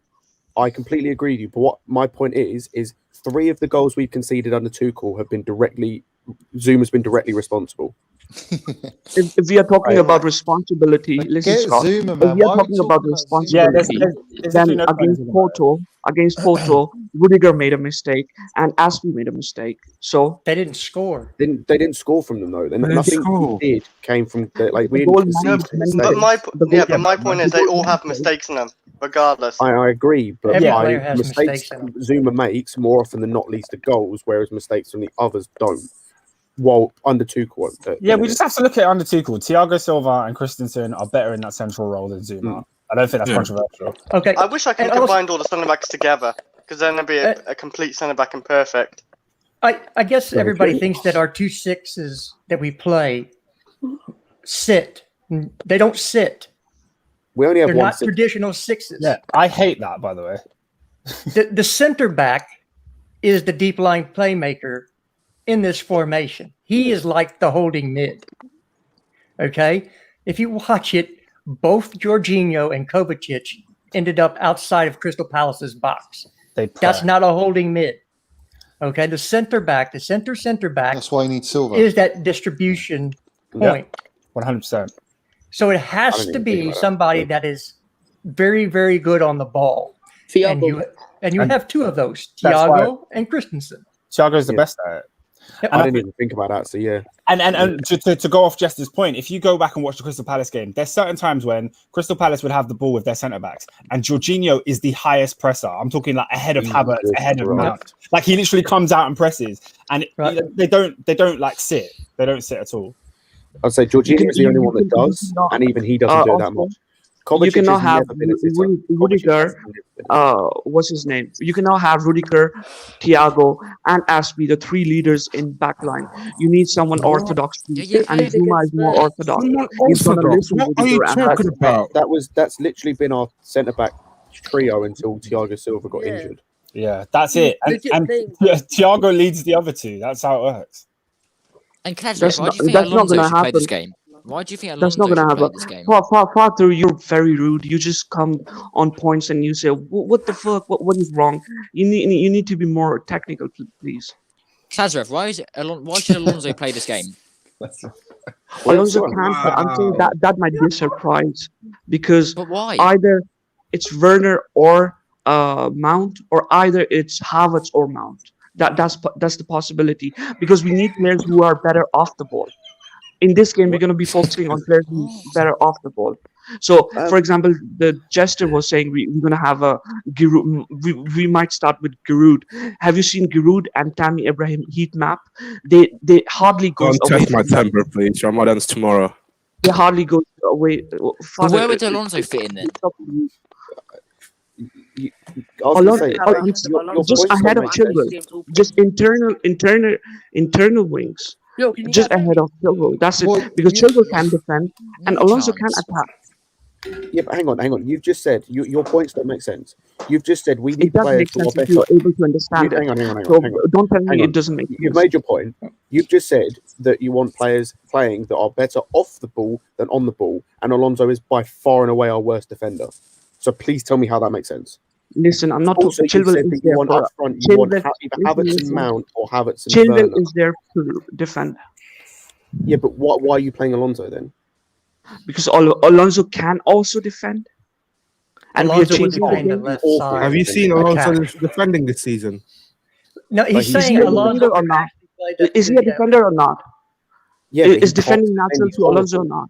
I completely agree with you. But what my point is 3 of the goals we've conceded under Tuchel have been Zuma's been directly responsible. If we are talking about responsibility, listen, Get Scott. Zuma, If man. we are Why are we talking about talking about Zuma? Yeah, there's responsibility, then definitely no against point. Porto, Rudiger made a mistake and Aspie made a mistake. So They didn't score. They didn't score from them though. Nothing we did came from we the didn't goal concede. managed many But mistakes. my point is they all have mistakes in them, regardless. I agree, but Every player has mistakes mistakes in them. Zuma makes more often than not leads to goals, whereas mistakes from the others don't. While under Tuchel, Yeah, we just have to look at it under Tuchel. Thiago Silva and Christensen are better in that central role than Zuma. I don't think that's controversial. Okay. I wish I could And also- combine all the centre backs together, because then it'd be a complete centre back and perfect. I guess everybody thinks that our 2 6s that we play sit. They don't sit. We only have They're one not six. traditional 6s. Yeah, I hate that, by the way. The center back is the deep line playmaker in this formation. He is like the holding mid. Okay? If you watch it, both Jorginho and Kovacic ended up outside of Crystal Palace's box. That's not a holding mid. Okay? The center back, the center back That's why you need Silva. is that distribution point. 100%. So it I has don't to even think be about that. somebody that is very, very good on the ball. And you have 2 of those, That's why- Thiago and Christensen. Thiago's the best at it. I didn't even think about that. So yeah, And to go off Jester's point, if you go back and watch the Crystal Palace game, there's certain times when Crystal Palace would have the ball with their centre backs, and Jorginho is the highest presser. I'm talking like ahead of Havertz, ahead of Mount. Like he literally comes out and presses, and they don't like sit. They don't sit at all. I'd say Jorginho is the only one that does, and even he doesn't do it that much. Kovacic You cannot has have never been a sitter. Rudiger. What's his name? You cannot have Rudiger, Thiago, and Aspie, the 3 leaders in backline. You need someone orthodox, and Zuma is more orthodox. He's gonna listen to Rudiger and That's literally been our centre back trio until Thiago Silva got injured. Yeah, that's it. And Thiago leads the other 2. That's how it works. And Kazri, That's why not- do you think that's not Alonso gonna should play this happen. game? Why do you think That's Alonso not gonna should play happen. this game? Father, you're very rude. You just come on points and you say, "What the fuck? What is wrong?" You need to be more technical, please. Kazrev, why should Alonso play this game? Alonso can't. I'm saying that might be a surprise because But why? either it's Werner or Mount, or either it's Havertz or Mount. That's the possibility because we need players who are better off the ball. In this game, we're going to be focusing on players who are better off the ball. So, for example, the Jester was saying we're going to have a Giroud. We might start with Giroud. Have you seen Giroud and Tammy Abraham heat map? They hardly goes Don't away. test my temper, please. Ramadan's tomorrow. They hardly goes away. But where would Alonso fit in then? Just ahead of Chilwell, just internal wings. Just ahead of Chilwell. That's it. Because Chilwell can defend and Alonso can attack. Yeah, but hang on. You've just said your points don't make sense. You've just said we need It does players make who are sense if better. you're able to understand it. Hang on. So don't tell me it doesn't make sense. You've made your point. You've just said that you want players playing that are better off the ball than on the ball, and Alonso is by far and away our worst defender. So please tell me how that makes sense. Listen, I'm not Also, talking. you Chilwell said is that you there want for. up front. You want Chilwell, either Havertz and Mount or Havertz and Chilwell Werner. is there to defend. Yeah, but why are you playing Alonso then? Because Alonso can also defend. And we are Alonso would be changing the playing the game. left side. Have you seen Alonso Attack. defending this season? No, Like, he's he's saying Is he a Alonso defender or not? Is he a defender or not? Yeah, but Is he defending can't natural defend to Alonso or not?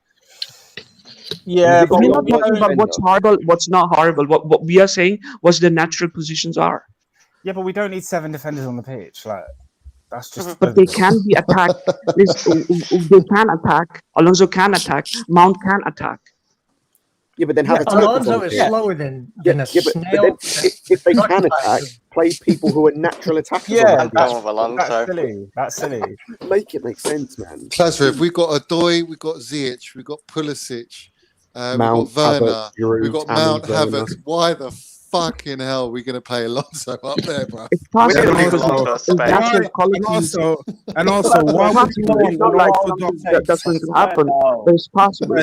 Yeah, but We're not Alonso talking about what's horrible, what's not horrible. What we are saying, what the natural positions are. yeah, but we don't need 7 defenders on the pitch. Like that's just. But they can be attacked. They can attack. Alonso can attack. Mount can attack. Yeah, but then have Alonso attackers is on slower than a but snail. then if they can attack, play people who are natural attackers. Yeah, on that that's silly. That's silly. Make it make sense, man. Klasrev, we've got Odoi, we've got Ziyech, we've got Pulisic, we've got Werner, we've got Mount Havertz. Why the fucking hell are we going to play Alonso up there, bro? It's possible because natural qualities. And also, why would you want not like Orthodox? that's going to happen, but it's possible.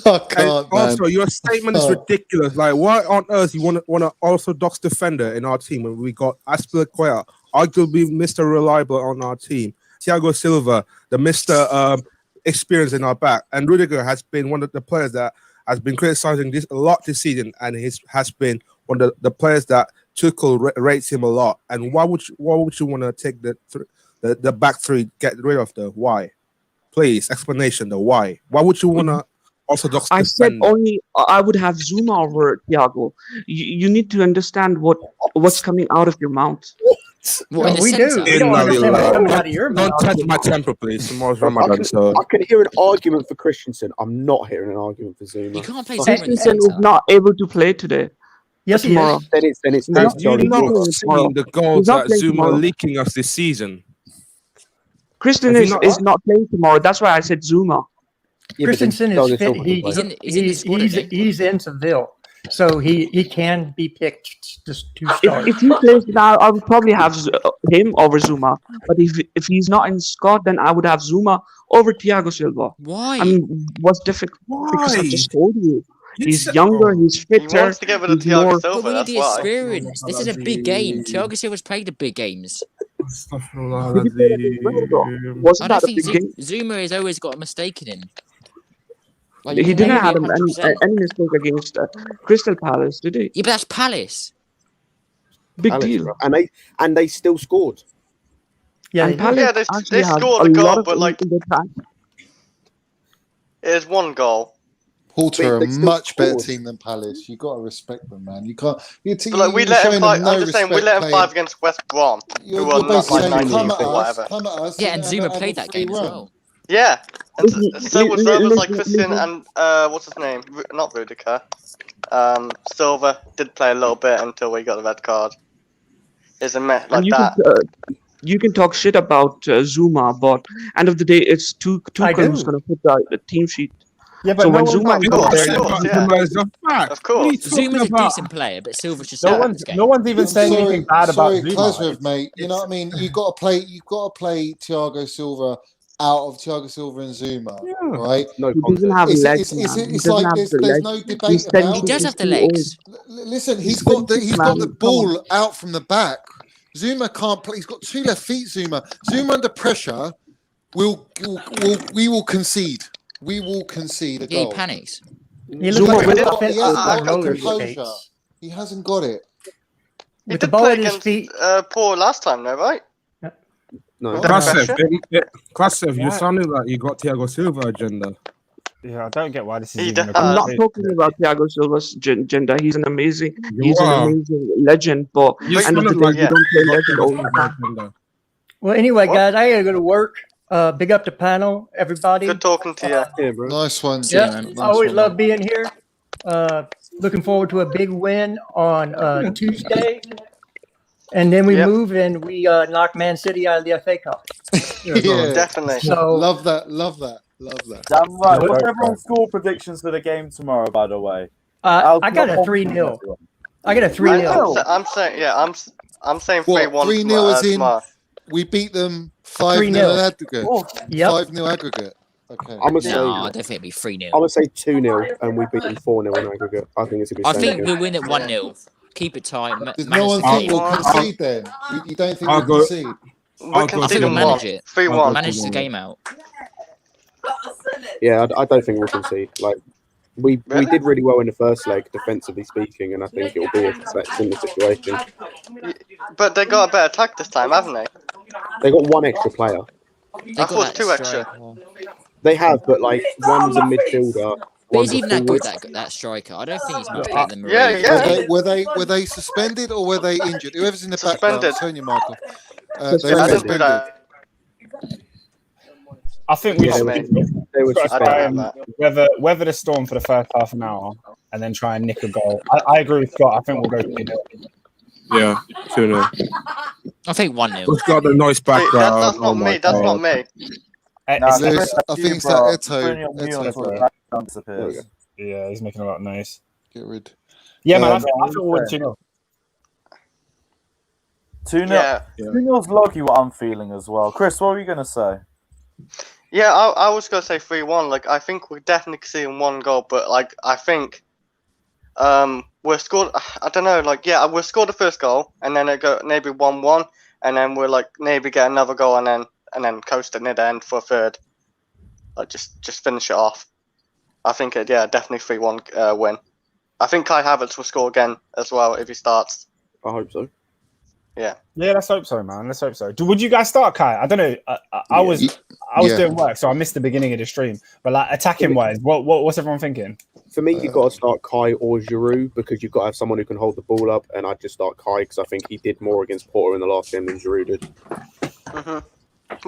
I can't, man. Also, your statement is ridiculous. Like, why on earth you want an orthodox defender in our team when we got Aspilicueta, arguably Mr. Reliable on our team, Thiago Silva, the Mr. Experience in our back, and Rudiger has been one of the players that has been criticizing this a lot this season, and has been one of the players that Tuchel rates him a lot. And why would you want to take the back three, get rid of the why? Please, explanation the why. Why would you want to orthodox defender? I said only I would have Zuma over Thiago. You need to understand what's coming out of your mouth. What, we do. We don't understand what's coming out of your mouth. Don't touch my temper, please. Tomorrow's I Ramadan, so can hear an argument for Christensen. I'm not hearing an argument for Zuma. You can't play Zuma in the Christensen is centre. not able to play today. Yes, he tomorrow. is. Then it's have you not tomorrow. seen the goals He's not that playing Zuma tomorrow. leaking us this season? Christensen is not playing tomorrow. That's why I said Zuma. Christensen is fit. He's in the squad, I think. He's in Seville, so he can be picked just to start. If he plays now, I would probably have him over Zuma. But if he's not in squad, then I would have Zuma over Thiago Silva. Why? I mean, what's difficult? Because I Why? just told you. He's said- younger, he's He fitter. wants to get rid of he's more- Thiago But Silva, we need that's the why. experience. This is a big game. Thiago Silva's played the big games. Did he play that as well, though? Wasn't I don't that a think big game? Zuma has always got a mistake in him. Like, He you can didn't never have be 100%. any mistake against Crystal Palace, did he? Yeah, but that's Palace. Big Palace, deal. bro. And they still scored. Yeah, And Palace Yeah, they actually had scored a goal, lot of but, like, in the attack. It is one goal. Porto are They a still much better scored. team than Palace. You got to respect them, man. You can't. You're But like, we you're let him showing fight. them no I'm just saying, we respect let him playing. fight against West Brom, You're who are not basically like saying, 90 come at or us, whatever. come at us. Yeah, and Zuma have a played that game as 3-1. well. Yeah, and Listen, so was like Christian listen. and what's his name? Not Rudiger. Silva did play a little bit until we got the red card. It's a mess like And that. you can talk shit about Zuma, but end of the day, it's Tuchel do. who's going to put the team sheet. Yeah, but So no when one's Zuma not- is Of not course, there, of course, yeah. Of course. What are you Zuma's talking a about? decent player, but Silva's just No out of one's this game. no one's even saying anything bad about Sorry, Zuma. Klasrev, mate. You know what I mean? You've got to play Thiago Silva out of Thiago Silva and Zuma, right? No he doesn't contest. have It's, legs. it's, it's, man. He it's doesn't like have there's the no legs. debate He's about He does it. have the too old. legs. Listen, He's he's got the 26, man. ball out from the back. Zuma can't play. He's got 2 left feet. Zuma under pressure, we will concede. We will concede a Yeah, he goal. panics. He looks Zuma like will- an He offensive hasn't got roller the composure. skates. He hasn't got it. He With the did ball play at his against feet. Paul last time, though, right? No. Klasev, you're sounding like you got Thiago Silva agenda. Yeah, I don't get why this is He even a does. I'm not conversation. talking about Thiago Silva's gender. He's an amazing are. legend, but You end of the sounded day, like you don't play legend all the Silva time. agenda. Well, anyway, What? guys, I gotta go to work. Big up the panel, everybody. Good talking to you. Yeah, bro. Nice one. Yeah, man. Nice I always one, love man. being here. Looking forward to a big win on Tuesday. And then we Yep. move and we knock Man City out of the FA Cup. Yeah, Definitely. So love that. Love that. Love that. Damn right. Yeah, What's both everyone's score predictions for the game tomorrow, by the way? I got a 3-0. I got a 3-0. I'm saying, yeah, I'm saying What, 3-1 3-0 as in- tomorrow. We beat them 5-0 3-0. aggregate. Yep. 5-0 aggregate. Okay. I'm gonna say No, I don't think it'll be 3-0. I'm gonna say 2-0 and we beat them 4-0 in aggregate. I think it's gonna be. I the same think game. we'll win at 1-0. Keep it tight. There's manage no one the think game. we'll concede then. You don't think I'll we'll go- concede? We I'll I go think conceded we'll for manage 1. it. 3-1. Manage the game out. Yeah, I don't think we'll concede. Like we Really? did really well in the first leg, defensively speaking, and I think it will be a similar situation. But they got a better attack this time, haven't they? They got one extra player. They I thought it was that 2 extra. striker. They have, but like one's a midfielder. But One's he's a even that good, forward. that striker. I don't think he's much better than Yeah, Mourinho. yeah. Were they suspended or were they injured? Whoever's in the background, Suspended. Sonia Michael. They were Suspended. I didn't do suspended. that. I think we Yeah, should they were I don't suspended. know that. weather the storm for the first half an hour, and then try and nick a goal. I agree with Scott. I think we'll go 2-0. Yeah, 2-0. I think 1-0. It's got the nice background. That's not me. That's not me. Lewis, I think it's that Eto. Background disappears. Yeah, he's making a lot of noise. Get rid. Yeah, man, I think we'll win 2-0. 2-0. Yeah. 2-0's lucky what I'm feeling as well. Chris, what were you going to say? Yeah, I was gonna say 3-1. Like, I think we're definitely seeing one goal, but like, I think, we're scored. I don't know. Like, yeah, we'll score the first goal, and then it go maybe 1-1, and then we'll like maybe get another goal, and then coast it near the end for a third. Like, just finish it off. I think definitely 3-1 win. I think Kai Havertz will score again as well if he starts. I hope so. Yeah. Yeah, let's hope so, man. Let's hope so. Would you guys start, Kai? I don't know. I was doing work, so I missed the beginning of the stream. But like attacking wise, what's everyone thinking? For me, you've got to start Kai or Giroud because you've got to have someone who can hold the ball up. And I'd just start Kai because I think he did more against Porto in the last game than Giroud did. Mm-hmm.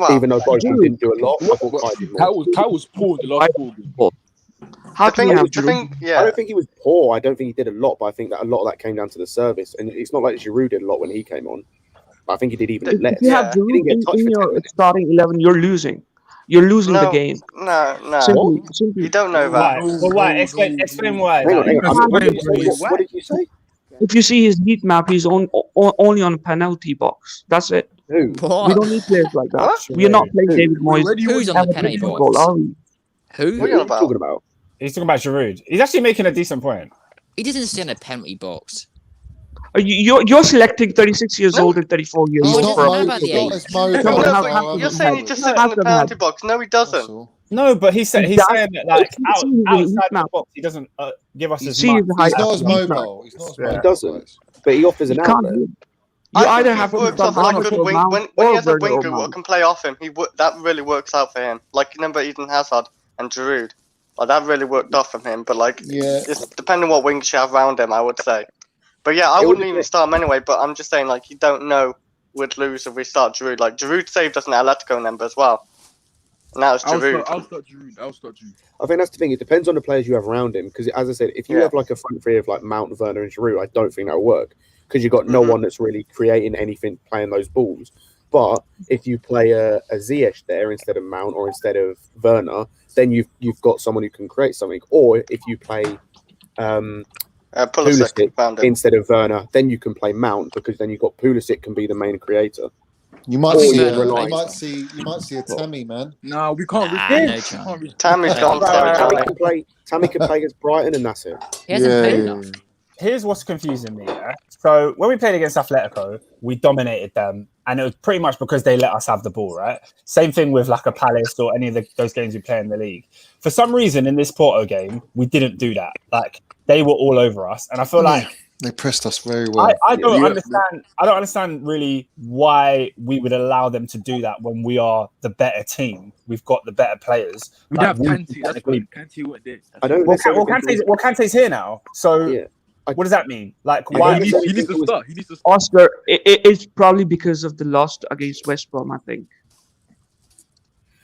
Well, even though both of them didn't do a lot, I thought Kai did more. Kai was poor the last ball. How can you have Giroud? Yeah. I don't think he was poor. I don't think he did a lot, but I think that a lot of that came down to the service. And it's not like Giroud did a lot when he came on. I think he did even less. If you have Giroud in your starting 11, you're losing. You're losing the game. No. Simply. You don't know that. Well, why? Explain why. Hang on. What did you say? If you see his heat map, he's only on a penalty box. That's it. Who? We don't need players like that. We are not playing David Moyes. Who's on the penalty box? Goal, are we? Who? What are you talking about? He's talking about Giroud. He's actually making a decent point. He doesn't stand in a penalty box. You're selecting 36 years old and 34 years He's old. not You're saying he just sits in the penalty box. No, he doesn't. No, but he's saying that like outside the box, he doesn't give us as much. He's not as mobile. He's not as mobile. He doesn't. But he offers an outlet. You either have to works off like a good wing. When he has a winger who can play off him, that really works out for him. Like, remember Eden Hazard and Giroud. Like, that really worked off from him. But like, it's depending what wings you have around him, I would say. But yeah, I wouldn't even start him anyway. But I'm just saying, like, you don't know we'd lose if we start Giroud. Like, Giroud saved us an Atletico number as well. Now it's Giroud. I'll start Giroud. I think that's the thing. It depends on the players you have around him. Because as I said, if you have like a front three of like Mount, Werner, and Giroud, I don't think that'll work. Because you've got no one that's really creating anything playing those balls. But if you play a Ziyech there instead of Mount or instead of Werner, then you've got someone who can create something. Or if you play Pulisic instead of Werner, then you can play Mount because then you've got Pulisic can be the main creator. You might see a Tammy, man. No, we can't. No chance. Tammy's gone. Tammy can play against Brighton, and that's it. He hasn't played enough. Here's what's confusing me. Yeah? So when we played against Atletico, we dominated them, and it was pretty much because they let us have the ball, right? Same thing with like a Palace or any of those games we play in the league. For some reason, in this Porto game, we didn't do that. Like they were all over us, and I feel like they pressed us very well. I don't understand. I don't understand really why we would allow them to do that when we are the better team. We've got the better players. We have Kante. That's why Kante went there. I don't. Kante's here now, so. Yeah. What does that mean? Like, why? He needs to start. Oscar, it's probably because of the loss against West Brom, I think.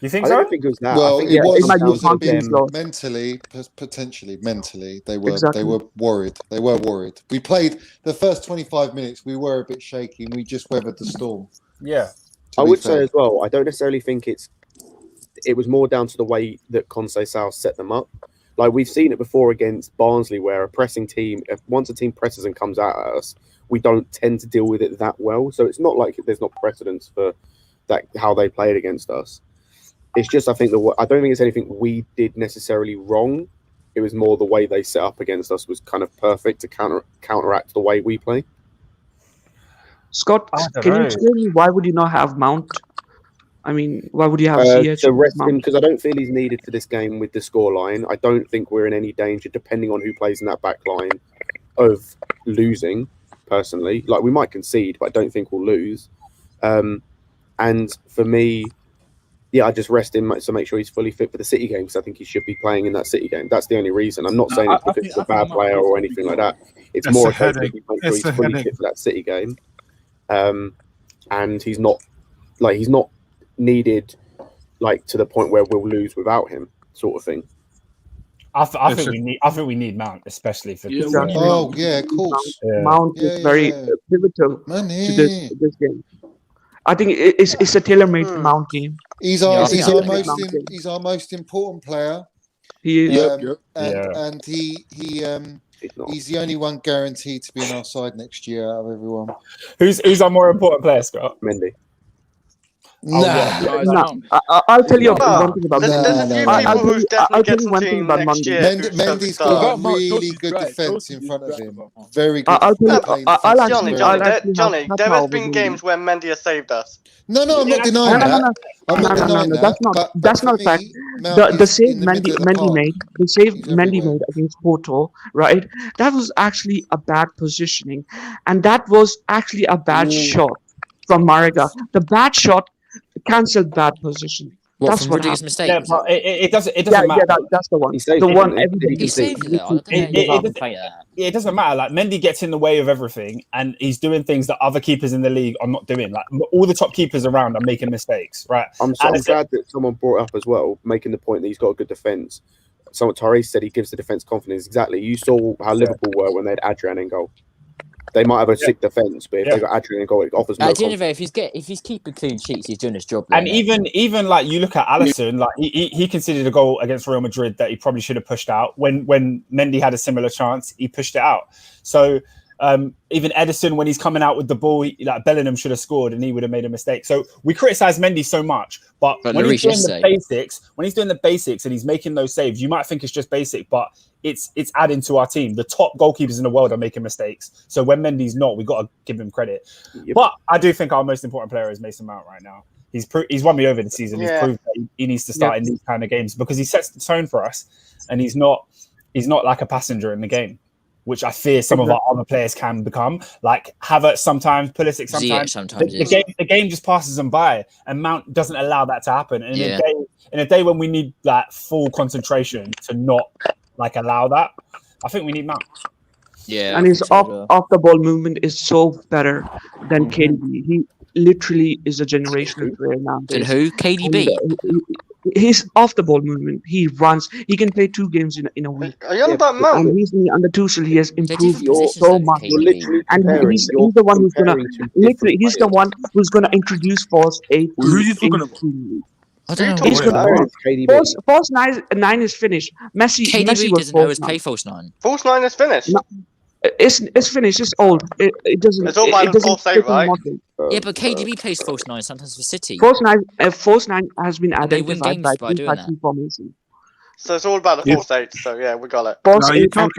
You think I so? don't think it was that. Well, I think it was mentally, potentially mentally, they were worried. They were worried. We played the first 25 minutes. We were a bit shaky, and we just weathered the storm. Yeah, I would say as well. I don't necessarily think it was more down to the way that Conceição set them up. Like we've seen it before against Barnsley, where a pressing team, once a team presses and comes out at us, we don't tend to deal with it that well. So it's not like there's not precedence for that how they played against us. It's just I don't think it's anything we did necessarily wrong. It was more the way they set up against us was kind of perfect to counteract the way we play. Scott, can you explain me why would you not have Mount? I mean, why would you have Ziyech? To rest him because I don't feel he's needed for this game with the scoreline. I don't think we're in any danger, depending on who plays in that back line, of losing. Personally, like we might concede, but I don't think we'll lose. And for me, I just rest him to make sure he's fully fit for the City game because I think he should be playing in that City game. That's the only reason. I'm not saying it's because he's a bad player or anything like that. It's more a case of make sure he's fully fit for that City game. And he's not needed like to the point where we'll lose without him, sort of thing. I think we need Mount, especially for this. Oh yeah, of course. Mount is very pivotal to this game. I think it's a tailor-made Mount game. He's our most important player. He is. And he's the only one guaranteed to be in our side next year out of everyone. Who's our more important player, Scott? Mendy. I'll tell you one thing about Mendy. Mendy's got a really good defense in front of him. Very good. Johnny, there has been games where Mendy has saved us. No, I'm not denying that. I'm not denying that. That's not a fact. The save Mendy made against Porto, right? That was actually a bad positioning, and that was actually a bad shot from Mariga. The bad shot cancelled bad position. That's what happened. Mistake. Yeah, but it doesn't matter. That's the one. It doesn't matter. Like Mendy gets in the way of everything, and he's doing things that other keepers in the league are not doing. Like all the top keepers around are making mistakes, right? I'm glad that someone brought up as well, making the point that he's got a good defense. Someone Tyrese said he gives the defense confidence. Exactly. You saw how Liverpool were when they had Adrian in goal. They might have a sick defense, but if they got Adrian in goal, it offers more. At the end of it, if he's keeping clean sheets, he's doing his job. And even like you look at Alisson, like he considered a goal against Real Madrid that he probably should have pushed out. When Mendy had a similar chance, he pushed it out. So even Edison, when he's coming out with the ball, like Bellingham should have scored and he would have made a mistake. So we criticize Mendy so much, but when he's doing the basics and he's making those saves, you might think it's just basic, but it's adding to our team. The top goalkeepers in the world are making mistakes. So when Mendy's not, we've got to give him credit. Yep. But I do think our most important player is Mason Mount right now. He's won me over this season. He's proved that he needs to start in these kind of games because he sets the tone for us, and he's not like a passenger in the game, which I fear some of our other players can become. Like Havertz sometimes, Pulisic sometimes. The game just passes them by, and Mount doesn't allow that to happen. And in a day when we need like full concentration to not like allow that, I think we need Mount. Yeah, and his off the ball movement is so better than KDB. He literally is a generational player now. And who? KDB. His off the ball movement, he runs. He can play 2 games in a week. Are you on that Mount? And recently under Tuchel, he has improved so much. And he's the one who's gonna introduce Force 8. Who are you talking about? I don't know. False 9 is finished. Messi doesn't always play false 9. False 9 is finished. No, it's finished. It's old. It doesn't. It's all by the false 8, right? Yeah, but KDB plays false 9 sometimes for City. False 9 has been identified by team formation. So it's all about the false 8. So yeah, we got it. False 8 and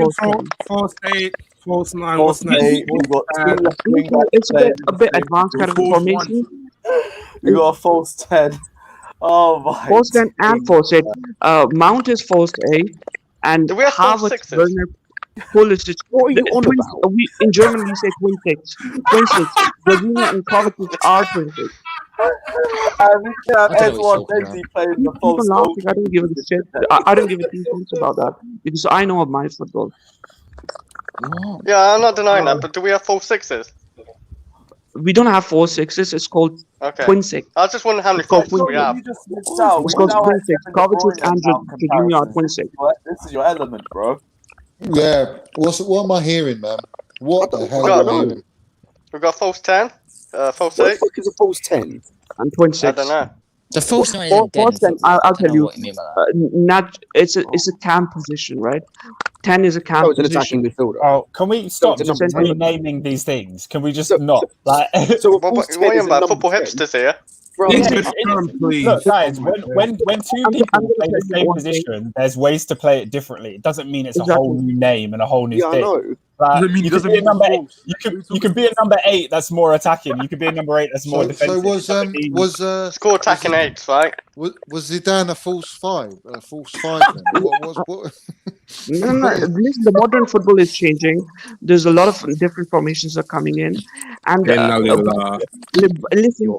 false 8, false 9, false 8. It's a bit advanced kind of formation. You got a false 10. Oh my! False 10 and false 8. Mount is false 8, and do we have false 6s? Werner, Pulisic. What are you on about? In German we say twin 6. Twin 6. Jorginho and Kovacic are twin 6. We can have Edouard Mendy playing the false goal. I don't give a shit. I don't give a shit about that because I know my football. Yeah, I'm not denying that, but do we have false 6s? We don't have 4 6s. It's called twin 6. I was just wondering how many falses we have. It's called twin 6. Kovacic and Jorginho are twin 6. This is your element, bro. Yeah. What am I hearing, man? What the hell am I hearing? We've got false 10, false 8. What the fuck is a false 10? And twin 6. I don't know. The false 9 is dead. I'll tell you. It's a cam position, right? 10 is a cam it's an attacking midfielder. Oh, can we stop just renaming these things? Can we just not? Like, so what are you about? Football hipsters here. Look, guys, when two people play the same position, there's ways to play it differently. It doesn't mean it's a whole new name and a whole new thing. You can be a number 8 that's more attacking. You could be a number 8 that's more defensive. So was score attacking 8s, right? Was Zidane a false 5? A false 5 then? What? No. Listen, the modern football is changing. There's a lot of different formations are coming in, and listen,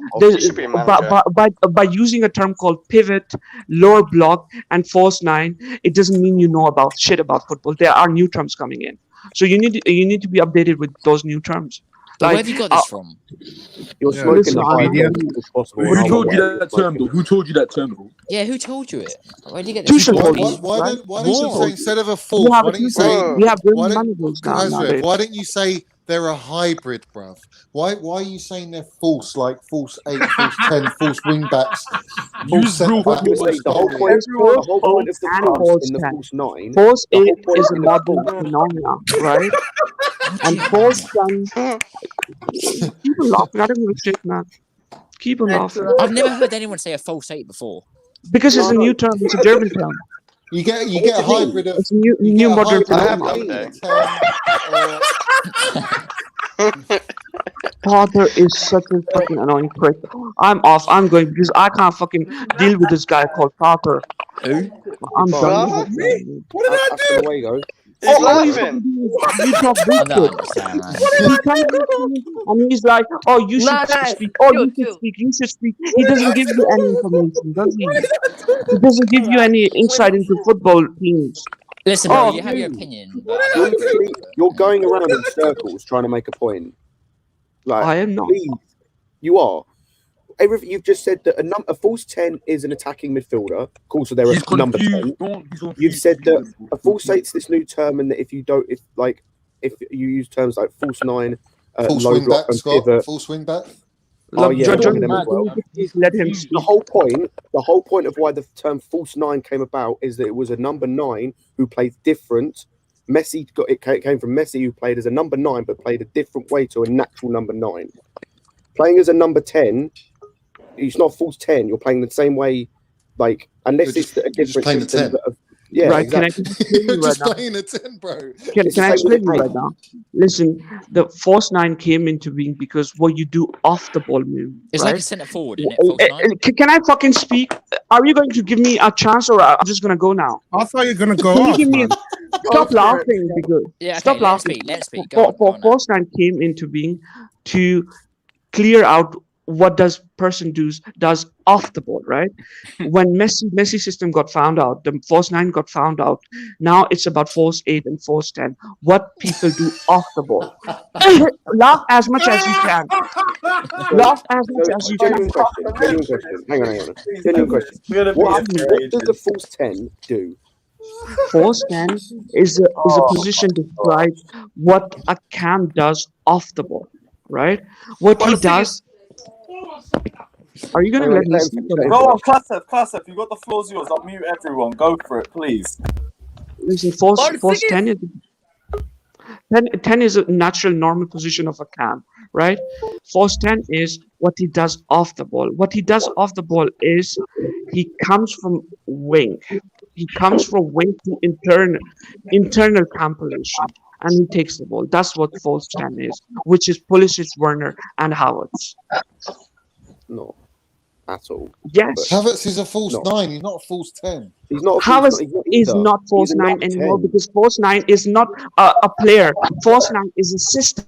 by using a term called pivot, lower block, and false 9, it doesn't mean you know about football. There are new terms coming in, so you need to be updated with those new terms. But where Like, have you got this from? You're Yeah, smoking listen, the I'm high telling you, as possible. Who rather told you than that what term, you're though? Who told you that term, bro? Yeah, who told you it? Where did you get this Tuchel from? told Why, me, why right? don't why don't you Tuchel say told me. instead of a We fourth, have why a don't you Tuchel. say Bro, We have why brilliant don't managers Kazrev, nowadays. why don't you say they're a hybrid, bruv? Why are you saying they're false, like false 8, false 10, false wing backs, false Use centre real back? I'm going to football. say the whole Sorry. point. There's The false whole 8 point of the and false false in the 10. false 9. False The 8 whole point is a in the modern false. phenomena, right? What do And you false mean? 10, keep on laughing. I don't give a shit, man. Keep on laughing. I've never heard anyone say a false 8 before. Because it's No, a no. new term. It's a German term. You get a What do you hybrid mean? of It's a new you get a modern hybrid I of have phenomenon. the other 8, 10, or Potter is such a fucking annoying prick. I'm off. I'm going because I can't fucking deal with this guy called Potter. Who? I'm Fine. done Brother? with him. What did I That's the way go. He's All you laughing. fucking do is you talk I don't bullshit. understand, man. He comes up to me and he's like, "Oh, you should speak. Oh, you should speak. You should speak." He doesn't give you any information, does he? He doesn't give you any insight into football teams. Listen, bro, Oh, you have your opinion, but I You're don't agree literally with it. you're going around in circles trying to make a point. Like, I am not. please, you are. Everything you've just said that a false 10 is an attacking midfielder. Of course, so they're He's a number 10. confused. He's confused. You've said that a false 8's this new term, and that if you use terms like false 9, false low wing block, back, and Scott, pivot. false wing back. Oh Look, yeah, John, one of them as can well. you just let him The speak? whole point of why the term false 9 came about is that it was a number 9 who played different. It came from Messi, who played as a number 9 but played a different way to a natural number 9. Playing as a number 10, it's not false 10. You're playing the same way, like unless it's a different playing the system 10. that yeah, Right? exactly. Can I explain you You're right just now? playing a 10, bro. Can It's the I same explain with you the right now? Listen, the false 9 came into being because what you do off the ball move, It's like a right? centre forward, isn't it? False 9? Can I fucking speak? Are you going to give me a chance, or I'm just gonna go now? I thought you were gonna go Can you off, give me? man. Stop laughing, because Yeah, stop okay, let him laughing. speak. Let him speak. Go on, go For on now. false 9 came into being to clear out what person does off the ball, right? When Messi system got found out, the false 9 got found out. Now it's about false 8 and false 10. What people do off the ball. Laugh as much as you can. Laugh as much as you Genuine can. question. Hang on. Genuine question. What does the false 10 do? False 10 is a position describes what a cam does off the ball, right? What he does. Are you gonna let me speak? Go on, Klasef, you got the floor's yours. I'll mute everyone. Go for it, please. Listen, false 10 is 10 is a natural normal position of a cam, right? False 10 is what he does off the ball. What he does off the ball is he comes from wing. He comes from wing to internal cam position, and he takes the ball. That's what false 10 is, which is Pulisic, Werner, and Havertz. No, at all. Yes. Havertz is a false 9. He's not a false 10. He's not. Havertz is not false 9 anymore because false 9 is not a player. False 9 is a system.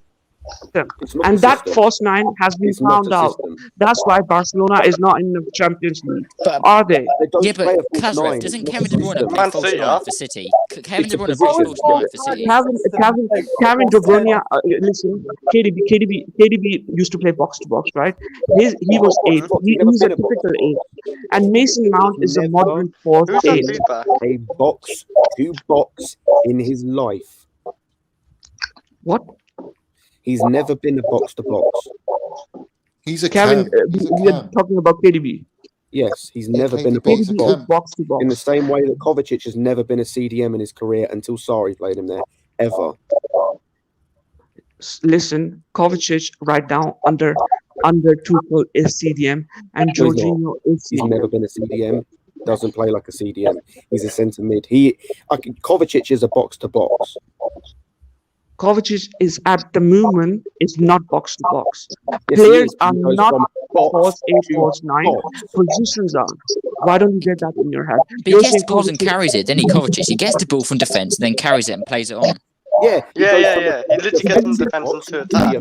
And that false 9 has been found out. That's why Barcelona is not in the Champions League. Are they? Yeah, but Kazrev, doesn't Kevin De Bruyne play false 9 for City? Kevin De Bruyne plays false 9 for City. Kevin De Bruyne, listen, KDB used to play box to box, right? He was 8. He's a typical 8. And Mason Mount is a modern false 8. A box to box in his life. What? He's never been a box to box. He's a Kevin. We are talking about KDB. Yes, he's never been a box to KDB is box to box. In the same way that Kovacic has never been a CDM in his career until Sarri played him there, ever. Listen, Kovacic right now under Tuchel is CDM, and No, he's Jorginho not. is He's CDM. never been a CDM. Doesn't play like a CDM. He's a centre mid. Kovacic is a box to box. Kovacic is at the moment is not box to box. Yes, he Players is. are He goes not from box false 8, to false 9. box. Positions are. Why don't you get that in your head? But he You're gets saying the balls and Kovacic- carries it, then he Kovacic. He gets the ball from defence, then carries it and plays it on. Yeah. He literally gets from defence into attack.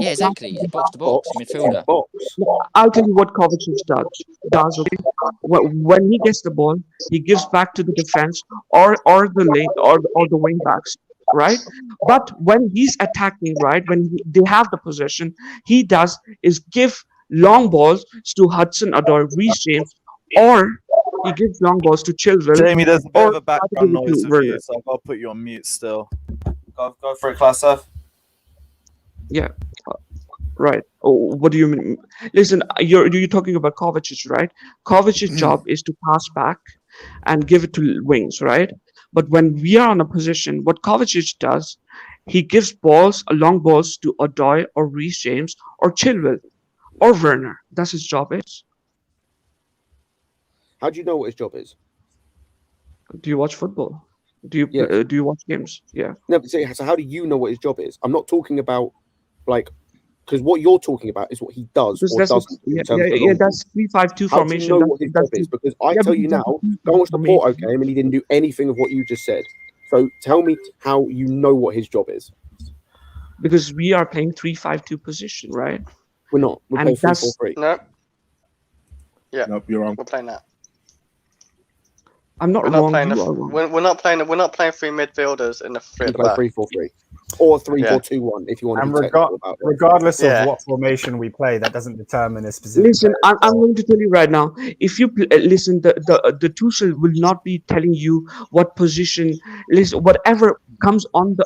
Yeah, exactly. He's a box to box midfielder. I'll tell you what Kovacic does. Okay, when he gets the ball, he gives back to the defense or the lane or the wing backs. right? But when he's attacking, right, they have the possession, he does is give long balls to Hudson Odoi, Reece James, or he gives long balls to Chilwell. Jamie, there's a bit or of a background noise with you, so I've got to put you on mute still. Go for it, Class F. Yeah. Right. Oh, what do you mean? Listen, you're talking about Kovacic, right? Kovacic's job is to pass back and give it to wings, right? But when we are on a position, what Kovacic does, he gives long balls to Odoi or Reece James or Chilwell or Werner. That's his job is. How do you know what his job is? Do you watch football? Do you watch games? Yeah. No, but so how do you know what his job is? I'm not talking about because what you're talking about is what he does or doesn't. That's 3-5-2 formation. How do you know what his job is? Because I tell you now, go and watch the Porto game and he didn't do anything of what you just said. So tell me how you know what his job is. Because we are playing 3-5-2 position, right? We're not. We're playing 3-4-3. No. Yeah. Nope, you're wrong. We're playing that. I'm not We're wrong. not playing. We're not playing. We're not playing three midfielders in the three at the back. 3-4-3 or 3-4-2-1 if you want to be technical about it. Regardless of what formation we play, that doesn't determine a specific. Listen, I'm going to tell you right now. If you listen, the Tuchel will not be telling you what position. Listen, whatever comes on the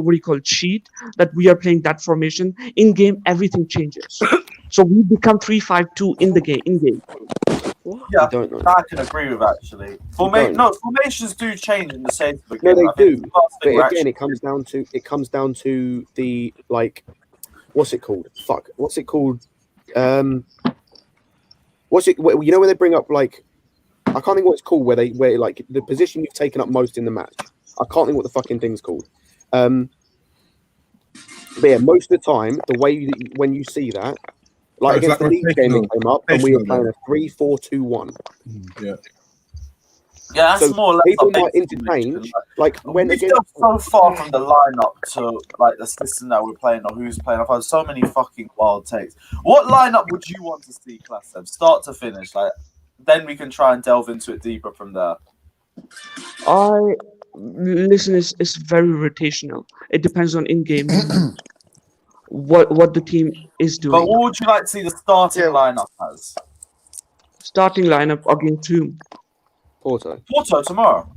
what do you call sheet that we are playing that formation in game, everything changes. So we become 3-5-2 in the game. Yeah, I can agree with actually. Formations do change in the same. No, they do. But again, it comes down to the what's it called? What's it called? What's it? You know where they bring up I can't think what it's called. Where the position you've taken up most in the match. I can't think what the fucking thing's called. But yeah, most of the time, the way when you see that. Against the Leeds game, it came up, and we were playing a 3-4-2-1. Yeah, that's more or less. People might interchange. When we go so far from the lineup to the system that we're playing or who's playing. I've had so many fucking wild takes. What lineup would you want to see, Class M, start to finish? Then we can try and delve into it deeper from there. Listen, it's very rotational. It depends on in-game. What the team is doing. But what would you like to see the starting lineup as? Starting lineup against whom? Porto tomorrow.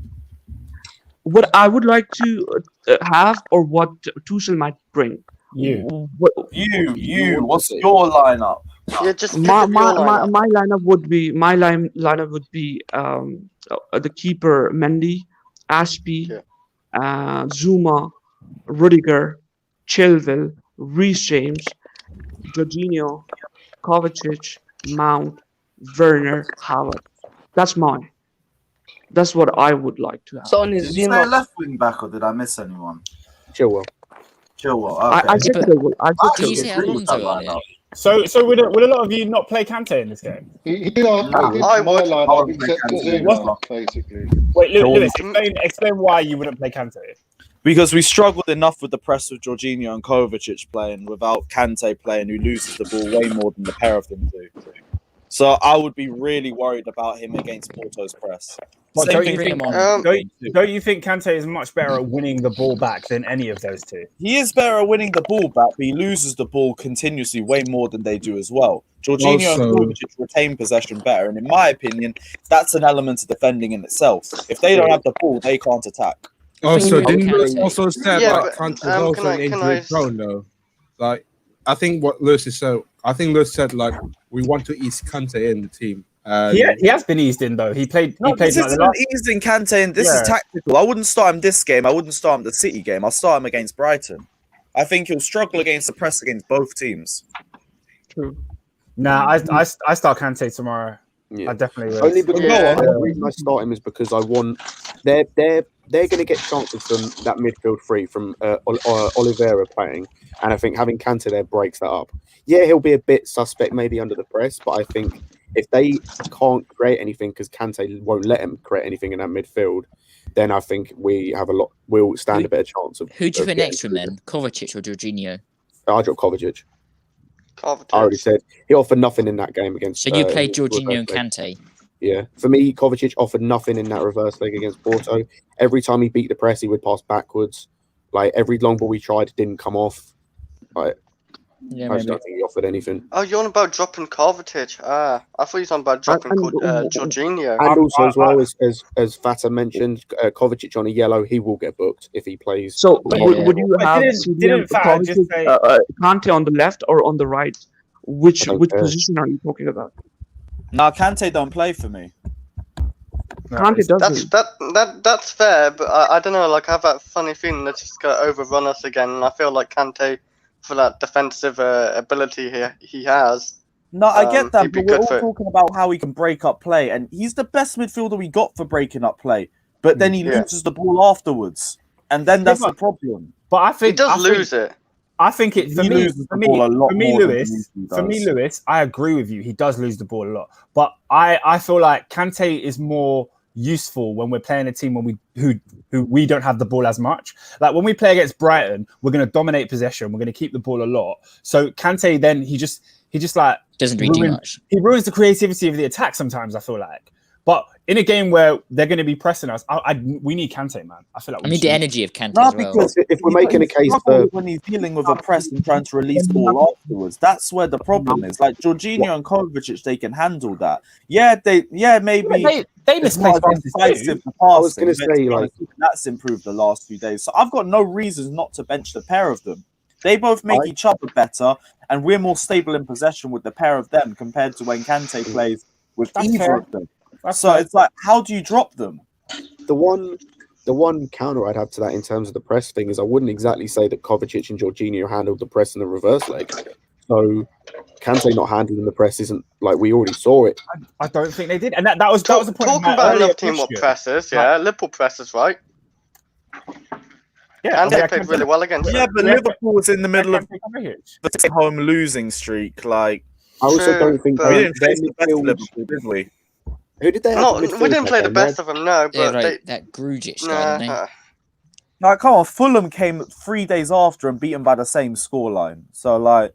What I would like to have, or what Tuchel might bring. You. What's your lineup? Yeah, just my lineup would be the keeper Mendy, Ashby, Zuma, Rudiger, Chilwell, Reece James, Jorginho, Kovacic, Mount, Werner, Howard. That's mine. That's what I would like to have. So on did you say left wing back or did I miss anyone? Chilwell. Okay. I said Chilwell. Did you say Alonso earlier? So would a lot of you not play Kante in this game? He did my lineup except for Zuma, basically. Wait, Lewis, explain why you wouldn't play Kante. Because we struggled enough with the press of Jorginho and Kovacic playing without Kante playing, who loses the ball way more than the pair of them do. So I would be really worried about him against Porto's press. Don't you think Kante is much better at winning the ball back than any of those two? He is better at winning the ball back, but he loses the ball continuously way more than they do as well. Jorginho and Kovacic retain possession better, and in my opinion, that's an element of defending in itself. If they don't have the ball, they can't attack. Also, didn't Lewis also say Kante is also injury prone though? I think what Lewis said. I think Lewis said we want to ease Kante in the team. He has been eased in though. He played. This isn't easing Kante in. This is tactical. I wouldn't start him this game. I wouldn't start him the City game. I'll start him against Brighton. I think he'll struggle against the press against both teams. True. Nah, I start Kante tomorrow. Yeah. I definitely will. Only because the reason I start him is because I want they're going to get chances from that midfield three from Oliveira playing, and I think having Kante there breaks that up. Yeah, he'll be a bit suspect maybe under the press, but I think if they can't create anything because Kante won't let him create anything in that midfield, then I think we'll stand a better chance of. Who do you put next to him then? Kovacic or Jorginho? I drop Kovacic. I already said he offered nothing in that game against. So you played Jorginho and Kante. Yeah, for me, Kovacic offered nothing in that reverse leg against Porto. Every time he beat the press, he would pass backwards. Like every long ball we tried didn't come off. Like, Yeah, I just maybe. don't think he offered anything. Oh, you're on about dropping Kovacic. I thought you were on about dropping Jorginho. And also, as well as Fata mentioned, Kovacic on a yellow, he will get booked if he plays. So the would you have didn't Fata just say- Kante on the left or on the right? Which care. position are you talking about? No, Kante don't play for me. Kante doesn't. That's fair, but I don't know. Like I have that funny feeling that it's going to overrun us again, and I feel like Kante, for that defensive ability he has. No, I get that, he'd be but we're good all for it. talking about how he can break up play, and he's the best midfielder we got for breaking up play. But then he loses the ball afterwards, and then that's the problem. But I think he does lose it. I think it for He me, loses the ball a lot more than he usually does. Lewis, I agree with you. He does lose the ball a lot, but I feel like Kante is more useful when we're playing a team who we don't have the ball as much. Like when we play against Brighton, we're going to dominate possession. We're going to keep the ball a lot. So Kante then he just like doesn't do too much. He ruins the creativity of the attack sometimes. I feel like. But in a game where they're going to be pressing us, we need Kante, man. I feel like I need the energy of Kante No, as well. because if we're making a case for when he's dealing with a press and trying to release the ball afterwards, that's where the problem is. Like Jorginho and Kovacic, they can handle that. Yeah, maybe they misplaced passes too. I was going to say, like, that's improved the last few days. So I've got no reasons not to bench the pair of them. They both make each other better, and we're more stable in possession with the pair of them compared to when Kante plays with either of them. So it's like, how do you drop them? The one counter I'd have to that in terms of the press thing is I wouldn't exactly say that Kovacic and Jorginho handled the press in the reverse leg. So Kante not handling the press isn't like we already saw it. I don't think they did, and that was the point. Talking about another team what presses, Liverpool presses, right? Yeah, and they played really well against them. But Liverpool was in the middle of the home losing streak. Like, I also don't think we didn't face the best of Liverpool, did we? Who did they have? No, we didn't play the best of them, no. But that Grujic guy, didn't they? Like, come on, Fulham came 3 days after and beaten by the same scoreline. So, like,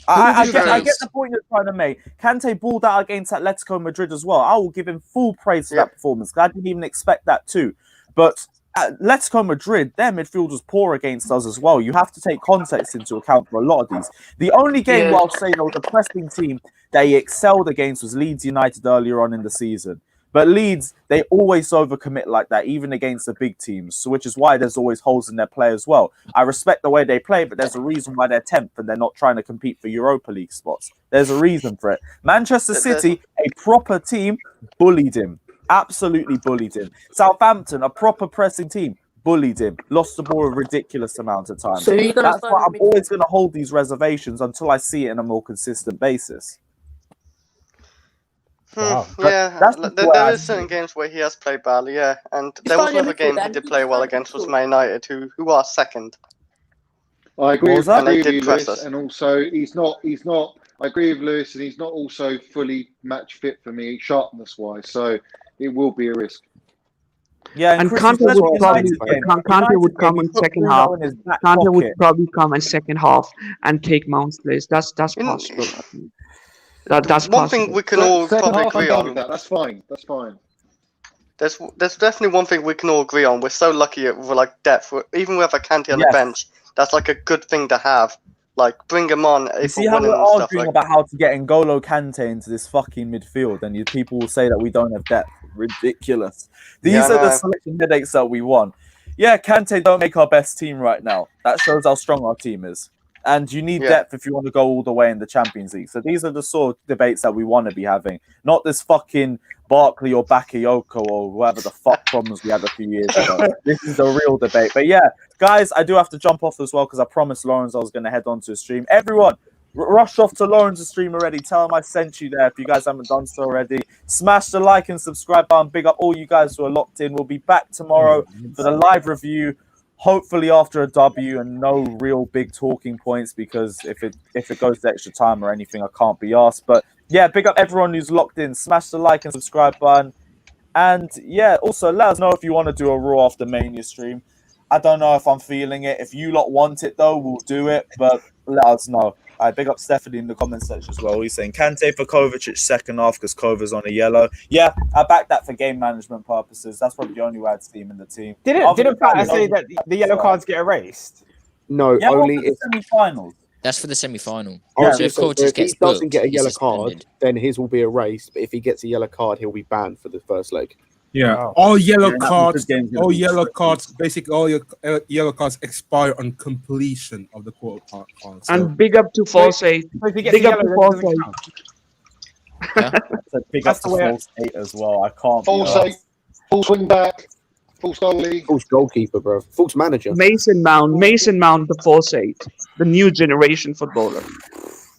I get the point you're trying to make. Kante balled out against Atletico Madrid as well. I will give him full praise for that performance. I didn't even expect that too. But Atletico Madrid, their midfield was poor against us as well. You have to take context into account for a lot of these. The only game where I'll say there was a pressing team they excelled against was Leeds United earlier on in the season. But Leeds, they always overcommit like that, even against the big teams. So which is why there's always holes in their play as well. I respect the way they play, but there's a reason why they're 10th and they're not trying to compete for Europa League spots. There's a reason for it. Manchester City, a proper team, bullied him. Absolutely bullied him. Southampton, a proper pressing team, bullied him. Lost the ball a ridiculous amount of time. So that's why I'm always going to hold these reservations until I see it in a more consistent basis. Wow. Yeah, there is certain games where he has played badly, and there was another game he did play well against was Man United, who are second. I agree with you, Lewis, and also he's not. I agree with Lewis, and he's not also fully match fit for me sharpness wise, so it will be a risk. Yeah, and Kante would come in second half. Kante would probably come in second half and take Mount's place. That's possible. That's one thing we can all probably agree on. That's fine. That's fine. There's definitely one thing we can all agree on. We're so lucky with like depth. Even with a Kante on the bench, that's like a good thing to have. Like bring him on. You see how we're arguing about how to get N'Golo Kante into this fucking midfield, and people will say that we don't have depth. Ridiculous. These are the selection headaches that we want. Yeah, Kante don't make our best team right now. That shows how strong our team is. And you need depth if you want to go all the way in the Champions League. So these are the sort of debates that we want to be having. Not this fucking Barkley or Bakayoko or whatever the fuck problems we had a few years ago. This is the real debate. But yeah, guys, I do have to jump off as well because I promised Lawrence I was going to head on to a stream. Everyone, rush off to Lawrence's stream already. Tell him I sent you there if you guys haven't done so already. Smash the like and subscribe button. Big up all you guys who are locked in. We'll be back tomorrow for the live review. Hopefully after a W and no real big talking points because if it goes to extra time or anything, I can't be asked. But yeah, big up everyone who's locked in. Smash the like and subscribe button. And yeah, also let us know if you want to do a Raw After Mania stream. I don't know if I'm feeling it. If you lot want it though, we'll do it. But let us know. Big up Stephanie in the comments section as well. He's saying Kante for Kovacic second half because Kova's on a yellow. Yeah, I back that for game management purposes. That's probably the only way I'd see him in the team. Didn't Patter say that the yellow cards get erased? No, Yeah, only if semi-finals. That's for the semi-final. Yeah. So if So Kovacic if he gets doesn't booked, get a he's yellow suspended. card, then his will be erased. But if he gets a yellow card, he'll be banned for the first leg. Yeah, all yellow Yeah, cards, this game's gonna all be yellow tricky. cards, basically all your yellow cards expire on completion of the quarter part. So And big up to Forsyth. So if he gets Big a up to yellow, then it doesn't Forsyth. count. So big That's up to the way I- False 8 as well. I can't be False arsed. 8, full swing back, full goalie. False goalkeeper, bro. False manager. Mason Mount, the Forsyth, the new generation footballer.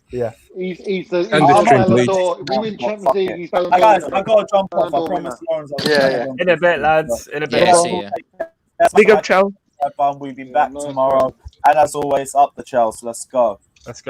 Yeah. He's And the Ballon Champions d'Or. If we win Champions League, he's Ballon d'Or. Guys, I got to jump off. I Ballon d'Or promise Lawrence. In a bit, lads. In a bit. Yeah, see ya. Big up, Chow. We'll be back tomorrow. And as always, up the Chelsea. Let's go. Let's go.